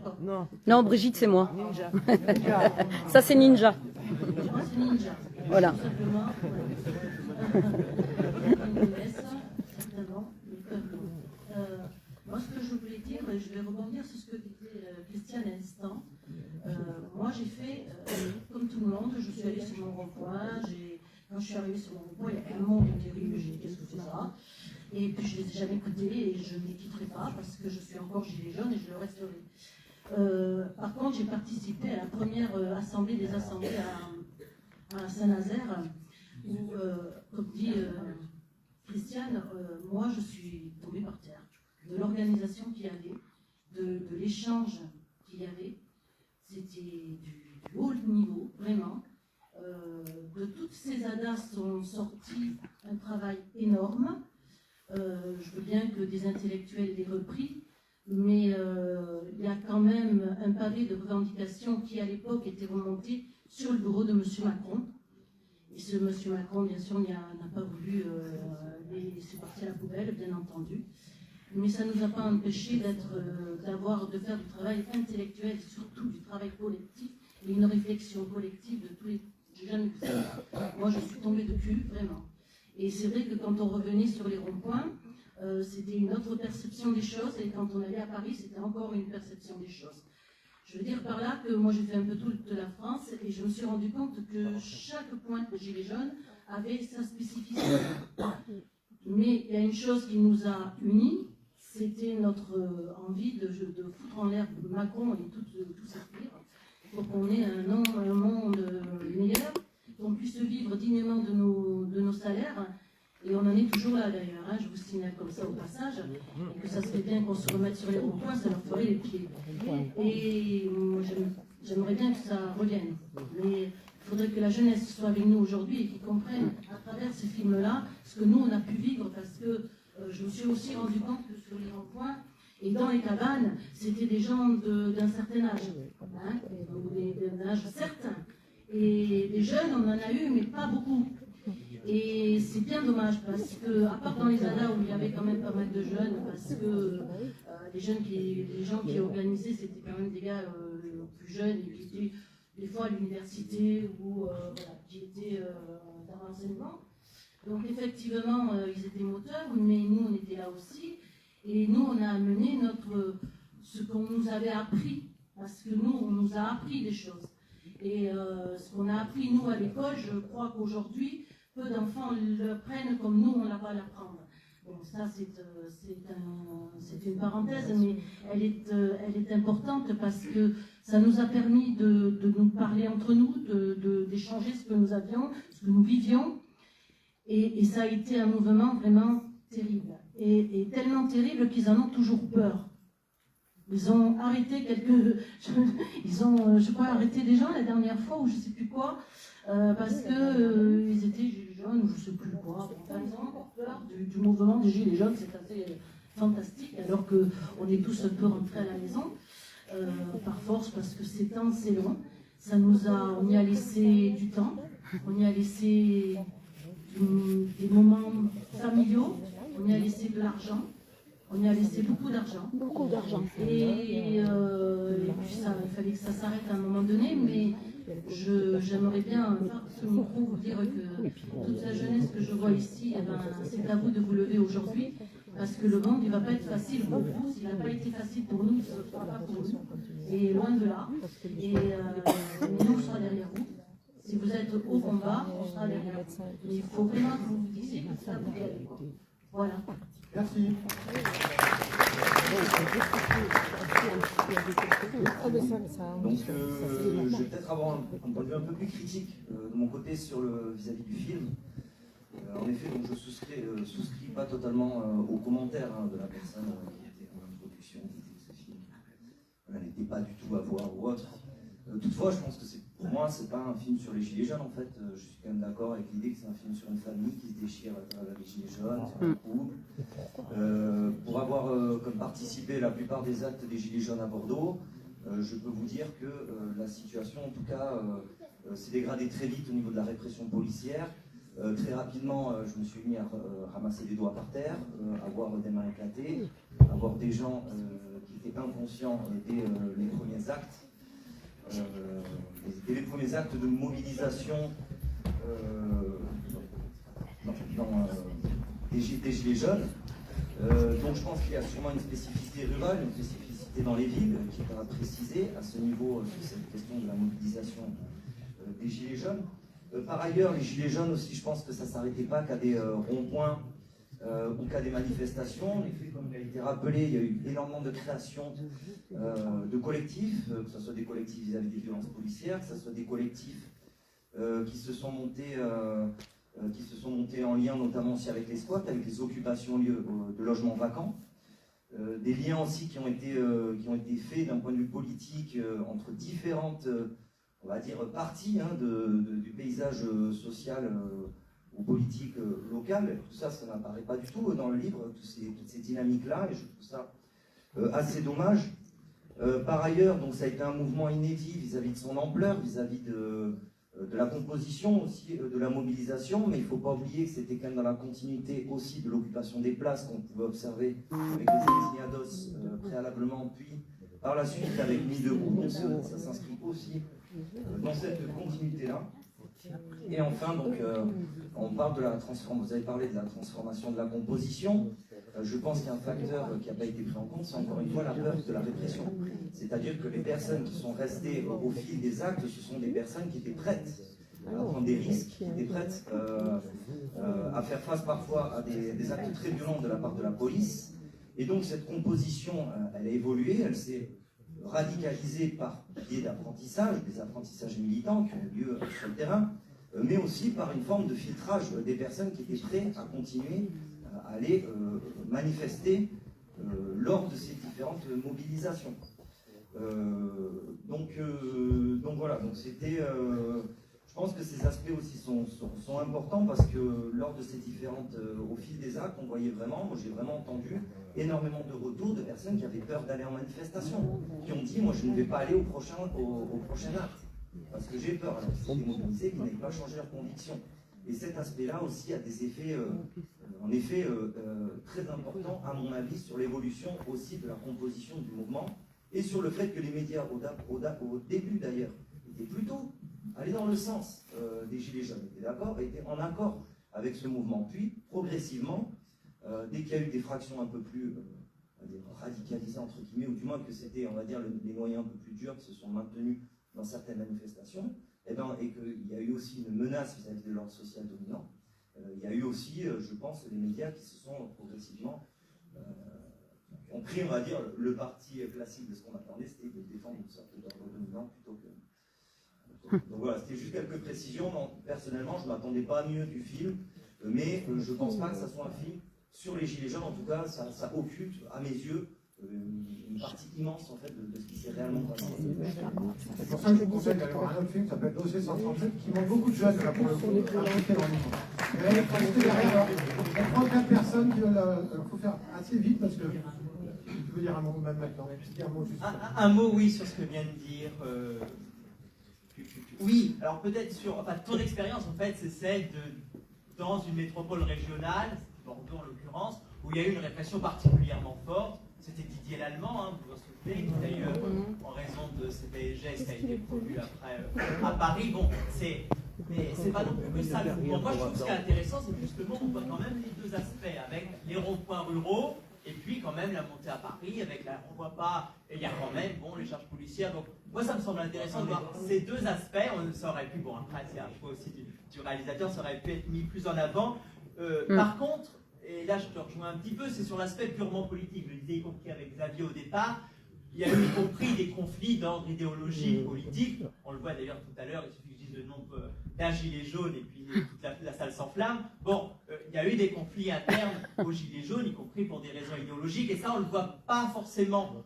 Bravo. Non, Brigitte, c'est moi. Ça, c'est Ninja. Voilà. Moi, ce que je voulais dire, je vais rebondir sur ce que disait Christiane à l'instant. Moi, j'ai fait, comme tout le monde, je suis allée sur mon rond-point. Quand je suis arrivée sur mon rond-point, il y a un monde terrible. J'ai dit, qu'est-ce que c'est ça? Et puis, je ne les ai jamais écoutés et je ne les quitterai pas parce que je suis encore gilet jaune et je le resterai. Par contre, j'ai participé à la première assemblée des assemblées à Saint-Nazaire où, comme dit Christiane, moi, je suis tombée par terre. De l'organisation qu'il y avait, de l'échange qu'il y avait, c'était du haut niveau, vraiment. De toutes ces ADA sont sortis un travail énorme. Je veux bien que des intellectuels l'aient repris, mais il y a quand même un pavé de revendications qui, à l'époque, était remonté sur le bureau de M. Macron. Et ce M. Macron, bien sûr, n'a pas voulu les laisser partir à la poubelle, bien entendu. Mais ça ne nous a pas empêché de faire du travail intellectuel, surtout du travail collectif, et une réflexion collective de tous les... J'ai jamais vu ça. vécu, vraiment. Et c'est vrai que quand on revenait sur les ronds-points, c'était une autre perception des choses, et quand on allait à Paris, c'était encore une perception des choses. Je veux dire par là que moi j'ai fait un peu toute la France, et je me suis rendu compte que chaque point de Gilets jaunes avait sa spécificité. Mais il y a une chose qui nous a unis, c'était notre envie de foutre en l'air Macron et tout ce pire, pour qu'on ait un monde meilleur, qu'on puisse vivre dignement de nos salaires. Et on en est toujours là d'ailleurs, hein, je vous signale comme ça au passage, et que ça serait bien qu'on se remette sur les ronds-points, ça leur ferait les pieds. Et moi, j'aimerais bien que ça revienne. Mais il faudrait que la jeunesse soit avec nous aujourd'hui et qu'ils comprennent à travers ces films-là ce que nous on a pu vivre, parce que je me suis aussi rendu compte que sur les ronds-points et dans les cabanes, c'était des gens d'un certain âge, hein, d'un âge certain. Et les jeunes, on en a eu, mais pas beaucoup. Et c'est bien dommage, parce que, à part dans les ADA où il y avait quand même pas mal de jeunes, parce que les gens qui organisaient, c'était quand même des gars plus jeunes et qui étaient des fois à l'université ou voilà, qui étaient dans l'enseignement. Donc effectivement, ils étaient moteurs, mais nous, on était là aussi. Et nous, on a amené ce qu'on nous avait appris, parce que nous, on nous a appris des choses. Et ce qu'on a appris, nous, à l'école, je crois qu'aujourd'hui, peu d'enfants le prennent comme nous, on va l'apprendre. Bon, ça, c'est une parenthèse, mais elle est importante parce que ça nous a permis de nous parler entre nous, d'échanger ce que nous avions, ce que nous vivions. Et ça a été un mouvement vraiment terrible. Et tellement terrible qu'ils en ont toujours peur. Ils ont arrêté ils ont, je crois, arrêté des gens la dernière fois, ou je ne sais plus quoi, parce que ils étaient gilets jaunes, ou je ne sais plus quoi. Enfin, ils ont encore peur du mouvement des gilets jaunes, c'est assez fantastique, alors qu'on est tous un peu rentrés à la maison, par force, parce que ces temps, c'est long. On y a laissé du temps, on y a laissé des moments familiaux, on y a laissé de l'argent. On y a laissé beaucoup d'argent. Beaucoup d'argent. Et puis il fallait que ça s'arrête à un moment donné, mais j'aimerais bien faire ce micro vous dire que toute la jeunesse que je vois ici, eh ben, c'est à vous de vous lever aujourd'hui, parce que le monde il ne va pas être facile pour vous. S'il n'a pas été facile pour nous, il ne sera pas pour nous. Et loin de là. Et nous, on sera derrière vous. Si vous êtes au combat, on sera derrière vous. Mais il faut vraiment que vous vous disiez que ça vous gagne. Voilà. Merci. Donc, je vais peut-être avoir un point de vue un peu plus critique de mon côté vis-à-vis du film. En effet, donc, je souscris pas totalement aux commentaires de la personne qui était en introduction, qui disait que ce film n'était pas du tout à voir ou autre. Toutefois, je pense que pour moi, c'est pas un film sur les gilets jaunes en fait. Je suis quand même d'accord avec l'idée que c'est un film sur une famille qui se déchire à travers les gilets jaunes, sur un couple. Pour avoir comme participé la plupart des actes des gilets jaunes à Bordeaux, je peux vous dire que la situation, en tout cas, s'est dégradée très vite au niveau de la répression policière. Très rapidement, je me suis mis à ramasser des doigts par terre, à voir des mains éclatées, à voir des gens qui étaient inconscients dès les premiers actes. Dès les premiers actes de mobilisation des gilets jaunes. Donc je pense qu'il y a sûrement une spécificité rurale, une spécificité dans les villes qui est à préciser à ce niveau sur cette question de la mobilisation des gilets jaunes. Par ailleurs, les gilets jaunes aussi, je pense que ça ne s'arrêtait pas qu'à des ronds-points ou qu'à des manifestations. En effet, comme il a été rappelé, il y a eu énormément de création de collectifs, que ce soit des collectifs vis-à-vis des violences policières, que ce soit des collectifs qui se sont montés en lien notamment aussi avec les squats, avec les occupations de logements vacants. Des liens aussi qui ont été faits d'un point de vue politique entre différentes, on va dire, parties du paysage social ou politique local. Tout ça, ça n'apparaît pas du tout dans le livre, toutes ces dynamiques-là, et je trouve ça assez dommage. Par ailleurs, donc, ça a été un mouvement inédit vis-à-vis de son ampleur, vis-à-vis de la composition aussi, de la mobilisation, mais il ne faut pas oublier que c'était quand même dans la continuité aussi de l'occupation des places qu'on pouvait observer avec les Indignados préalablement, puis par la suite avec Nuit debout. Donc ça s'inscrit aussi dans cette continuité-là. Et enfin, donc, on parle de la transformation. Vous avez parlé de la transformation de la composition. Je pense qu'il y a un facteur qui n'a pas été pris en compte, c'est encore une fois la peur de la répression. C'est-à-dire que les personnes qui sont restées au fil des actes, ce sont des personnes qui étaient prêtes à prendre des risques, qui étaient prêtes à faire face parfois à des actes très violents de la part de la police. Et donc cette composition, elle a évolué, elle s'est radicalisée par biais d'apprentissage, des apprentissages militants qui ont eu lieu sur le terrain, mais aussi par une forme de filtrage des personnes qui étaient prêtes à continuer à aller manifester lors de ces différentes mobilisations. Donc voilà, donc c'était... je pense que ces aspects aussi sont importants parce que lors de ces différentes... au fil des actes, on voyait vraiment, moi j'ai vraiment entendu énormément de retours de personnes qui avaient peur d'aller en manifestation, qui ont dit, moi je ne vais pas aller au prochain acte, parce que j'ai peur, alors qu'ils étaient mobilisés, qu'ils n'avaient pas changé leur conviction. Et cet aspect-là aussi a des effets, en effet, très importants, à mon avis, sur l'évolution aussi de la composition du mouvement, et sur le fait que les médias, au début d'ailleurs, étaient plutôt allés dans le sens des Gilets jaunes, étaient en accord avec ce mouvement. Puis, progressivement, dès qu'il y a eu des fractions un peu plus radicalisées, entre guillemets, ou du moins que c'était, on va dire, les moyens un peu plus durs qui se sont maintenus dans certaines manifestations, et qu'il y a eu aussi une menace vis-à-vis de l'ordre social dominant, il y a eu aussi, je pense, les médias qui se sont progressivement ont pris, on va dire, le parti classique de ce qu'on attendait, c'était de défendre une sorte d'ordre dominant plutôt que... Donc voilà, c'était juste quelques précisions. Donc, personnellement, je ne m'attendais pas à mieux du film, mais je ne pense pas que ça soit un film sur les Gilets jaunes. En tout cas, ça occupe, à mes yeux, une partie immense en fait de ce qui s'est réellement passé. C'est pour ça que je vous conseille d'aller voir un autre film qui s'appelle Dossier 137 qui montre beaucoup de jeunes là pour le coup impliqués dans le mouvement. Mais il faut rester derrière. Il y a 3 ou 4 personnes qui veulent. Il faut faire assez vite parce que tu veux dire un mot même maintenant. Un mot, oui, sur ce que vient de dire. Oui, alors peut-être sur. Enfin, ton expérience en fait, c'est celle dans une métropole régionale, Bordeaux en l'occurrence, où il y a eu une répression particulièrement forte. C'était Didier Lallemand, hein, vous vous en souvenez, qui d'ailleurs, en raison de ces gestes, a été promu après à Paris. Bon, mais c'est pas non plus que ça. Bon, moi, je trouve que ce qui est intéressant, c'est justement qu'on voit quand même les deux aspects, avec les ronds-points ruraux, et puis quand même la montée à Paris, avec la... On voit pas... Et il y a quand même, bon, les charges policières. Donc, moi, ça me semble intéressant de voir ces deux aspects. Ça aurait pu, bon, après, c'est un choix aussi du réalisateur, ça aurait pu être mis plus en avant. Par contre, et là je te rejoins un petit peu, c'est sur l'aspect purement politique. Je le disais, y compris avec Xavier au départ, il y a eu y compris des conflits d'ordre idéologique, politique. On le voit d'ailleurs tout à l'heure, il suffit que je dise le nombre d'un gilet jaune et puis toute la salle s'enflamme. Bon, il y a eu des conflits internes aux gilets jaunes, y compris pour des raisons idéologiques, et ça on ne le voit pas forcément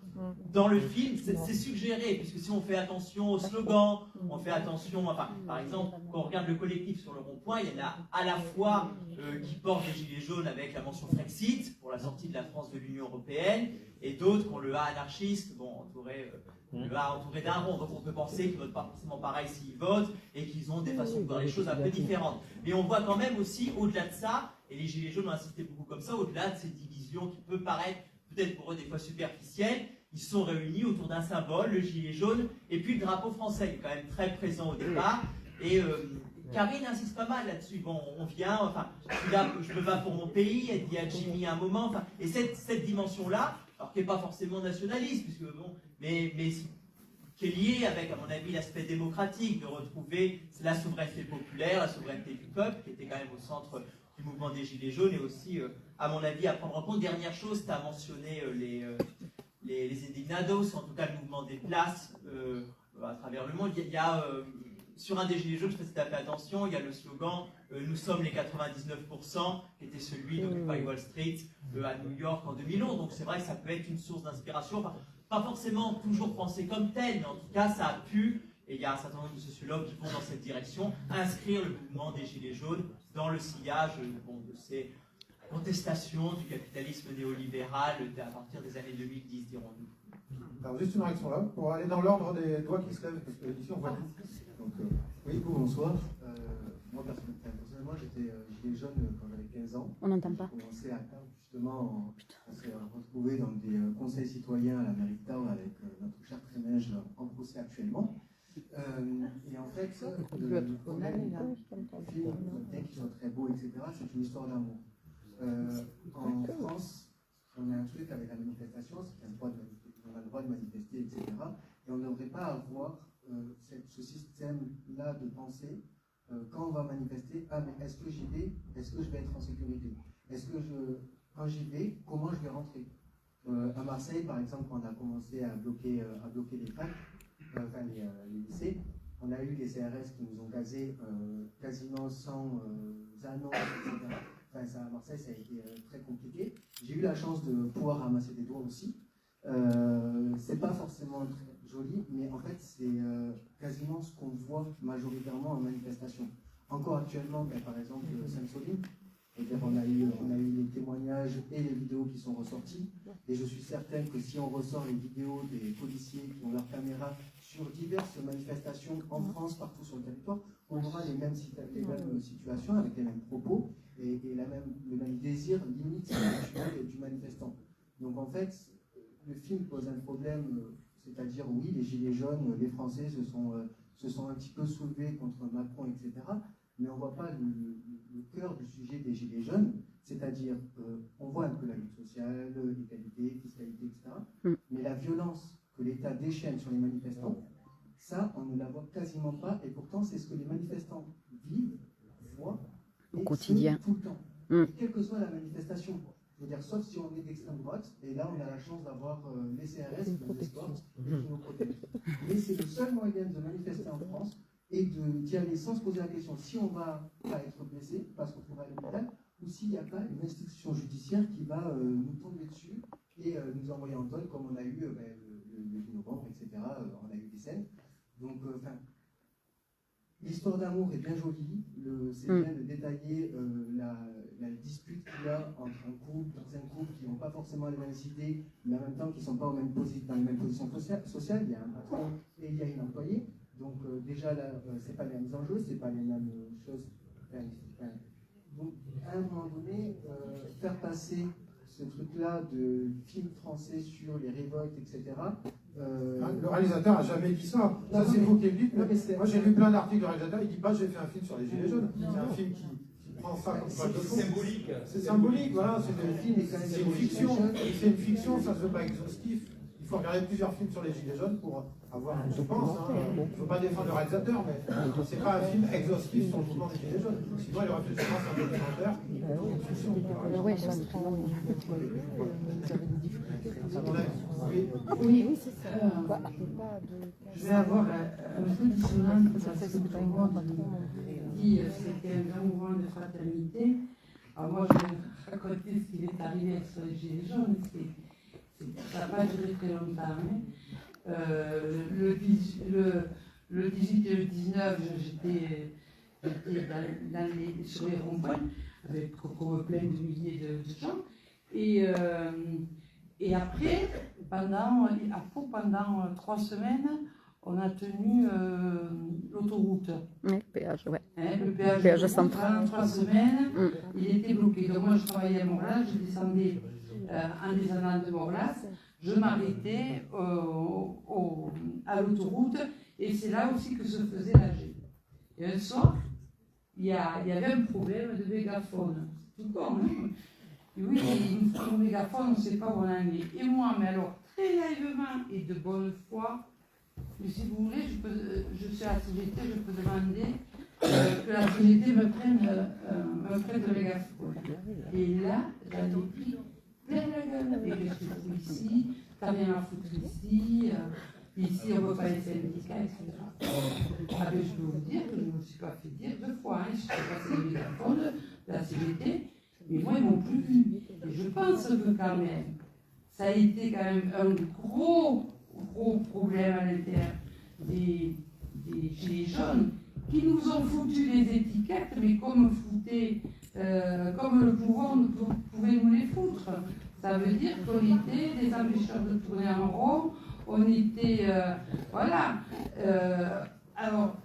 dans le film, c'est suggéré, puisque si on fait attention aux slogans, on fait attention, enfin, par exemple, quand on regarde le collectif sur le rond-point, il y en a à la fois qui portent des gilets jaunes avec la mention Frexit, pour la sortie de la France de l'Union Européenne, et d'autres qui ont le A anarchiste, bon, entouré d'un rond, donc on peut penser qu'ils ne votent pas forcément pareil s'ils votent, et qu'ils ont des façons de voir les choses un peu différentes. Mais on voit quand même aussi, au-delà de ça, et les gilets jaunes ont insisté beaucoup comme ça, au-delà de ces divisions qui peuvent paraître peut-être pour eux des fois superficielles, ils sont réunis autour d'un symbole, le gilet jaune, et puis le drapeau français, qui est quand même très présent au départ. Et Karine insiste pas mal là-dessus. Bon, on vient, enfin, je me bats pour mon pays, elle dit à Jimmy à un moment, enfin, et cette dimension-là, alors qui n'est pas forcément nationaliste, puisque bon, mais qui est liée avec, à mon avis, l'aspect démocratique, de retrouver la souveraineté populaire, la souveraineté du peuple, qui était quand même au centre du mouvement des Gilets jaunes, et aussi, à mon avis, à prendre en compte. Dernière chose, tu as mentionné les indignados, en tout cas le mouvement des places à travers le monde. Il y a sur un des Gilets jaunes, je ne sais pas si tu as fait attention, il y a le slogan nous sommes les 99%, qui était celui d'Occupy Wall Street à New York en 2011. Donc c'est vrai que ça peut être une source d'inspiration, enfin, pas forcément toujours pensé comme tel, mais en tout cas ça a pu, et il y a un certain nombre de sociologues qui vont dans cette direction, inscrire le mouvement des Gilets jaunes dans le sillage de ces contestations du capitalisme néolibéral à partir des années 2010, dirons-nous. Alors juste une réaction là, pour aller dans l'ordre des doigts qui se lèvent, parce que ici on voit tout. Donc, oui, bonsoir. Moi personnellement j'étais gilet jaune quand j'avais 15 ans. On n'entend pas. J'ai commencé à justement, on s'est retrouvé dans des conseils citoyens à la mairie de Town avec notre cher Trémège en procès actuellement. Et en fait, le problème du film, bien qu'il soit très beau, etc., c'est une histoire d'amour. En France, on a un truc avec la manifestation, c'est qu'on a le droit de manifester, etc. Et on ne devrait pas avoir ce système-là de pensée. Quand on va manifester, ah mais est-ce que j'y vais? Est-ce que je vais être en sécurité? Est-ce que quand j'y vais, comment je vais rentrer? À Marseille, par exemple, quand on a commencé à bloquer les facs, les lycées, on a eu les CRS qui nous ont gazés quasiment sans annonce, etc. Enfin, ça, à Marseille, ça a été très compliqué. J'ai eu la chance de pouvoir ramasser des doigts aussi. C'est pas forcément très joli, mais en fait, c'est quasiment ce qu'on voit majoritairement en manifestation. Encore actuellement, par exemple, Sainte-Soline, on a eu les témoignages et les vidéos qui sont ressorties. Et je suis certain que si on ressort les vidéos des policiers qui ont leur caméra sur diverses manifestations en France, partout sur le territoire, on aura les mêmes situations avec les mêmes propos et le même désir limite sexuel du manifestant. Donc en fait, le film pose un problème, c'est-à-dire oui, les gilets jaunes, les Français se sont un petit peu soulevés contre Macron, etc. Mais on ne voit pas le cœur du sujet des gilets jaunes, c'est-à-dire on voit un peu la lutte sociale, l'égalité, fiscalité, etc. Mais la violence que l'État déchaîne sur les manifestants, ça, on ne la voit quasiment pas, et pourtant c'est ce que les manifestants vivent, voient, au quotidien, tout le temps, quelle que soit la manifestation. Je veux dire, sauf si on est d'extrême droite, et là on a la chance d'avoir les CRS qui nous escortent et qui nous protègent. Mais c'est le seul moyen de manifester en France et d'y aller sans se poser la question si on va pas être blessé parce qu'on va à l'hôpital ou s'il n'y a pas une institution judiciaire qui va nous tomber dessus et nous envoyer en tôle comme on a eu le 8 novembre, etc. On a eu des scènes. Donc, l'histoire d'amour est bien jolie, c'est bien de détailler la dispute qu'il y a entre un couple, certains couples qui n'ont pas forcément les mêmes idées, mais en même temps qui ne sont pas dans les mêmes positions sociales. Il y a un patron et il y a une employée. Donc déjà là, ce n'est pas les mêmes enjeux, ce n'est pas les mêmes choses. Donc à un moment donné, faire passer ce truc-là de film français sur les révoltes, etc. Le réalisateur n'a jamais dit ça. Ça, c'est vous qui le dites. Moi, j'ai lu plein d'articles. Le réalisateur, il dit pas j'ai fait un film sur les Gilets jaunes. C'est un film qui prend ça comme ça. C'est symbolique. C'est symbolique, voilà. C'est une fiction. C'est une fiction, ça ne se veut pas exhaustif. Il faut regarder plusieurs films sur les Gilets jaunes pour avoir une réponse. Il ne faut pas défendre le réalisateur, mais ce n'est pas un film exhaustif sur le mouvement des Gilets jaunes. Sinon, il aurait fait un documentaire. Une fiction. Oui, c'est ça. Je vais avoir un peu dissonante parce que tout le monde dit que c'était un grand mouvement de fraternité. Alors moi, je vais raconter ce qui est arrivé sur les Gilets jaunes. Ça n'a pas duré très longtemps. Le 18 et le 19, j'étais sur les ronds-points avec plein de milliers de gens. Et après, pendant 3 semaines, on a tenu l'autoroute. Le péage, ouais. Le péage central. 3 semaines, il était bloqué. Donc moi, je travaillais à Morlas, je descendais en descendant de Morlas, je m'arrêtais à l'autoroute, et c'est là aussi que se faisait l'AG. Et un soir, il y avait un problème de mégaphone. Tout con, hein? Et oui, il me faut un mégaphone, on ne sait pas où on en est. Et moi, mais alors, très naïvement et de bonne foi, mais si vous voulez, je suis à la CGT, je peux demander que la CGT me prenne le mégaphone. Et là, j'en ai pris plein la gueule. Et je suis ici, t'as rien à foutre ici, ici on ne veut pas les syndicats, etc. Ah ben, je peux vous dire que je ne me suis pas fait dire 2 fois, hein. Je suis passé le mégaphone de la CGT. Mais moi, ils m'ont plus vu. Et je pense que quand même, ça a été quand même un gros problème à l'intérieur des Gilets jaunes qui nous ont foutu les étiquettes, mais comme le pouvoir pouvait nous les foutre. Ça veut dire qu'on était des empêcheurs de tourner en rond, on était... voilà. Alors,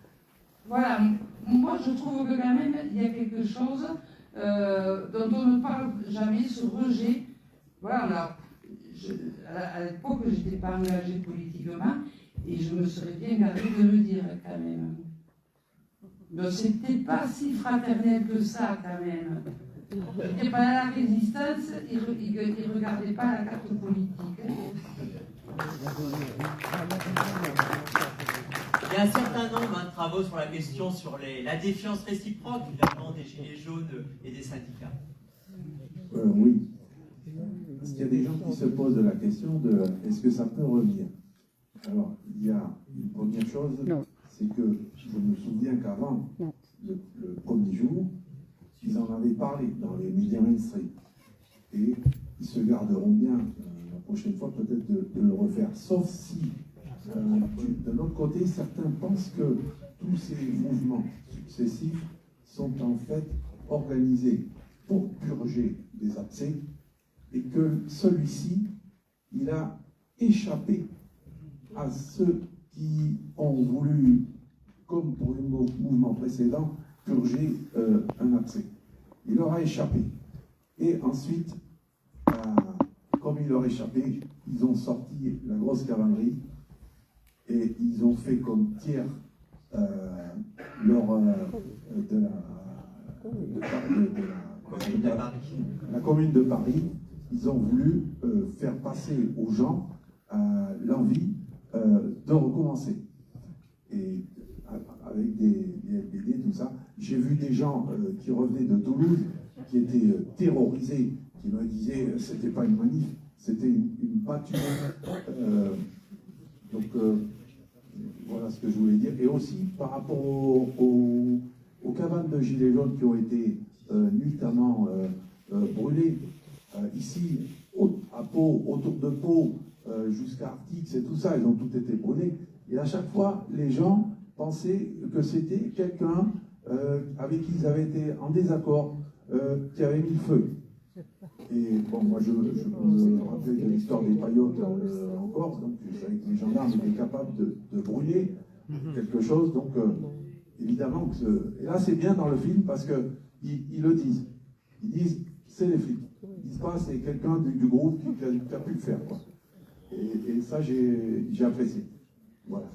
voilà. Moi, je trouve que quand même, il y a quelque chose... dont on ne parle jamais, ce rejet. Voilà, alors, à l'époque, je n'étais pas engagée politiquement, Et je me serais bien gardée de le dire quand même. Mais c'était pas si fraternel que ça quand même. Il n'était pas à la résistance, il ne regardait pas la carte politique. Il y a un certain nombre de travaux sur la question sur la défiance réciproque finalement des Gilets jaunes et des syndicats. Oui. Parce qu'il y a des gens qui se posent la question de est-ce que ça peut revenir? Alors, il y a une première chose, c'est que je me souviens qu'avant le premier jour, ils en avaient parlé dans les médias mainstream. Et ils se garderont bien la prochaine fois peut-être de le refaire. Sauf si, de l'autre côté, certains pensent que tous ces mouvements successifs sont en fait organisés pour purger des abcès et que celui-ci, il a échappé à ceux qui ont voulu, comme pour le mouvement précédent, purger un abcès. Il leur a échappé. Et ensuite, comme il leur a échappé, ils ont sorti la grosse cavalerie et ils ont fait comme tiers la commune de Paris. Ils ont voulu faire passer aux gens l'envie de recommencer. Et avec des LBD, tout ça, j'ai vu des gens qui revenaient de Toulouse, qui étaient terrorisés, qui me disaient c'était pas une manif, c'était une battue. Donc voilà ce que je voulais dire. Et aussi par rapport aux cabanes de gilets jaunes qui ont été nuitamment brûlées, ici, à Pau, autour de Pau, jusqu'à Artix et tout ça, ils ont tout été brûlés. Et à chaque fois, les gens pensaient que c'était quelqu'un avec qui ils avaient été en désaccord, qui avait mis le feu. Et bon, moi je me rappelle de l'histoire des paillotes en Corse, donc je savais que les gendarmes étaient capables de brûler quelque chose, donc évidemment que et là c'est bien dans le film parce qu'ils le disent. Ils disent c'est les flics. Ils disent pas c'est quelqu'un du groupe qui a pu le faire, quoi. Et ça j'ai apprécié. Voilà.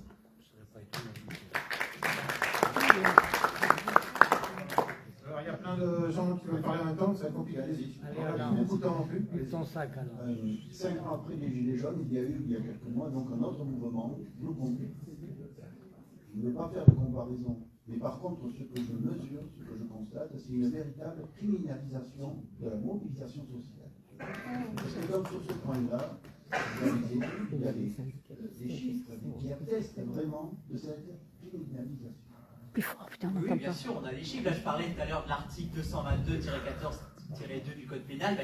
Alors, il y a plein de gens qui veulent parler en même temps, ça va être compliqué, allez-y. On n'a pas beaucoup de temps non plus. 5 ans après les Gilets jaunes, il y a eu, il y a quelques mois, donc un autre mouvement, le complet. Je ne vais pas faire de comparaison, mais par contre, ce que je mesure, ce que je constate, c'est une véritable criminalisation de la mobilisation sociale. Parce que comme sur ce point-là, il y a des chiffres qui attestent vraiment de cette criminalisation. Oui, bien sûr, on a des chiffres. Là, je parlais tout à l'heure de l'article 222-14-2 du Code pénal.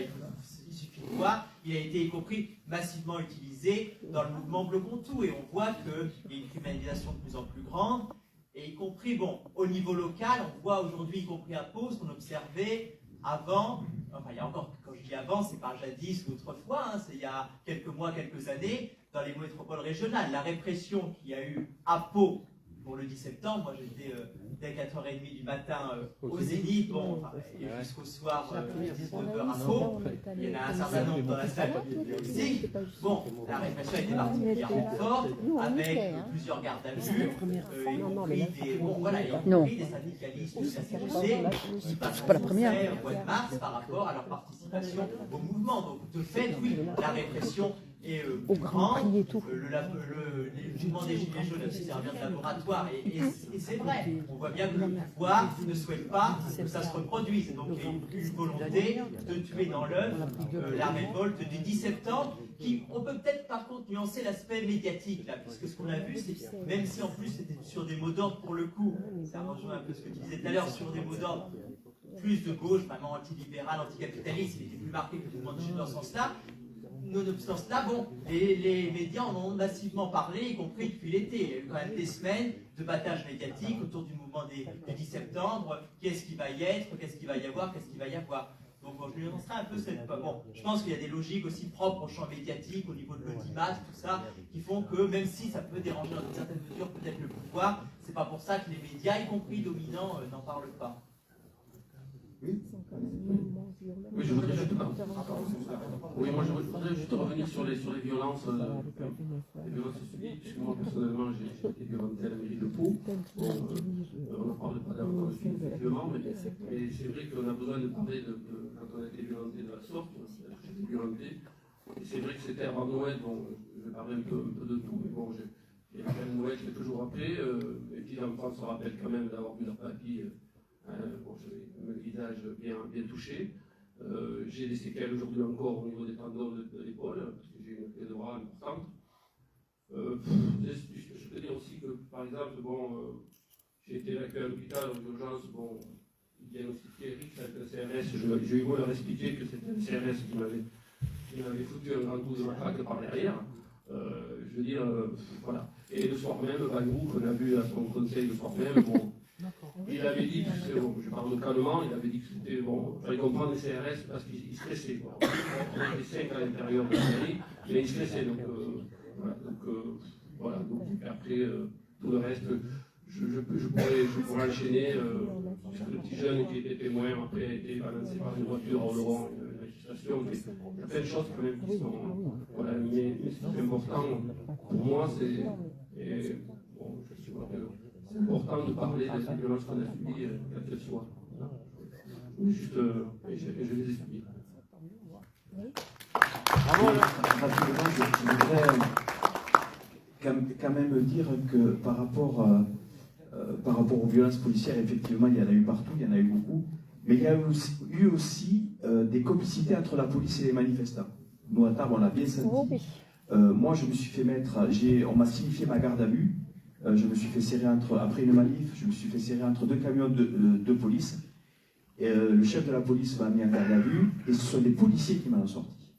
Il suffit de voir, il a été, y compris, massivement utilisé dans le mouvement Bloquons tout. Et on voit qu'il y a une criminalisation de plus en plus grande. Et y compris, bon, au niveau local, on voit aujourd'hui, y compris à Pau, ce qu'on observait avant. Enfin, il y a encore, quand je dis avant, c'est pas jadis ou autrefois, hein, c'est il y a quelques mois, quelques années, dans les métropoles régionales. La répression qu'il y a eu à Pau pour le 10 septembre, moi j'étais dès 4h30 du matin au Zénith, bon, et jusqu'au soir 19h à Pau. Il y en a un certain nombre dans la salle aussi. Bon, la répression a été particulièrement forte, avec plusieurs gardes à vue, y compris des syndicalistes de la CGT qui passent au procès au mois de mars par rapport à leur participation au mouvement. Donc de fait, oui, la répression est grande. Le mouvement des Gilets jaunes a pu servir de laboratoire et c'est vrai. On voit bien que le pouvoir ne souhaite pas que ça se reproduise. Donc il y a une volonté de tuer dans l'œuf la révolte du 10 septembre. On peut peut-être par contre nuancer l'aspect médiatique là, puisque ce qu'on a vu, c'est même si en plus c'était sur des mots d'ordre pour le coup, ça rejoint un peu ce que tu disais tout à l'heure, sur des mots d'ordre plus de gauche, vraiment anti-libéral, anticapitaliste, il était plus marqué que le mouvement de Gilets dans ce sens-là. Nonobstant cela, bon, les médias en ont massivement parlé, y compris depuis l'été. Il y a eu quand même des semaines de battage médiatique autour du mouvement du 10 septembre. Qu'est-ce qu'il va y être? Qu'est-ce qu'il va y avoir? Qu'est-ce qu'il va y avoir? Donc bon, je lui lancerai un peu cette... Bon, je pense qu'il y a des logiques aussi propres au champ médiatique, au niveau de l'audimat, tout ça, qui font que même si ça peut déranger dans une certaine mesure peut-être le pouvoir, c'est pas pour ça que les médias, y compris dominants, n'en parlent pas. Oui, je voudrais juste Oui, moi je voudrais juste revenir sur les violences subies, puisque moi personnellement j'ai été violenté à la mairie de Pau. On n'en parle pas davantage effectivement, mais c'est vrai qu'on a besoin de parler de quand on a été violenté de la sorte, j'ai été violenté. Et c'est vrai que c'était avant Noël, bon, je vais parler un peu de tout, mais bon, il y a quand même Noël quelques jours après, mes petits enfants se rappellent quand même d'avoir vu leur papy, bon, j'avais le visage bien touché. J'ai des séquelles aujourd'hui encore au niveau des tendons de l'épaule, parce que j'ai une clé de bras importante. Je peux dire aussi que, par exemple, bon, j'ai été évacué à l'hôpital en urgence, bon, ils viennent aussi Thierry, avec le CRS, j'ai eu beau leur expliquer que c'était le CRS qui m'avait foutu un grand coup de matraque par derrière. Je veux dire, voilà. Et le soir même, Bagrou, qu'on a vu à son conseil le soir même, bon, il avait dit, bon, je parle localement, il avait dit que c'était bon, il fallait comprendre les CRS parce qu'ils stressaient. Quoi. On était 5 à l'intérieur de la mairie, mais ils stressaient. Donc, voilà. Donc, après, tout le reste, je pourrais enchaîner. Puisque le petit jeune qui était témoin, après, a été balancé par une voiture à Oloron, une manifestation. Il y a plein de choses quand même qui sont. Voilà, mais c'est important. Pour moi, c'est. Bon, je suis sûr que. C'est important de parler des violences qu'on a subies, quelles qu'elles soient. Juste, je les explique. Rapidement, je voudrais quand même dire que par rapport aux violences policières, effectivement, il y en a eu partout, il y en a eu beaucoup, mais il y a eu aussi des complicités entre la police et les manifestants. Nous, à Tarbes, on l'a bien senti. Moi, je me suis fait mettre, on m'a signifié ma garde à vue. Je me suis fait serrer après une manif, je me suis fait serrer entre deux camions de police. Et, le chef de la police m'a mis en garde à vue et ce sont les policiers qui m'ont sorti.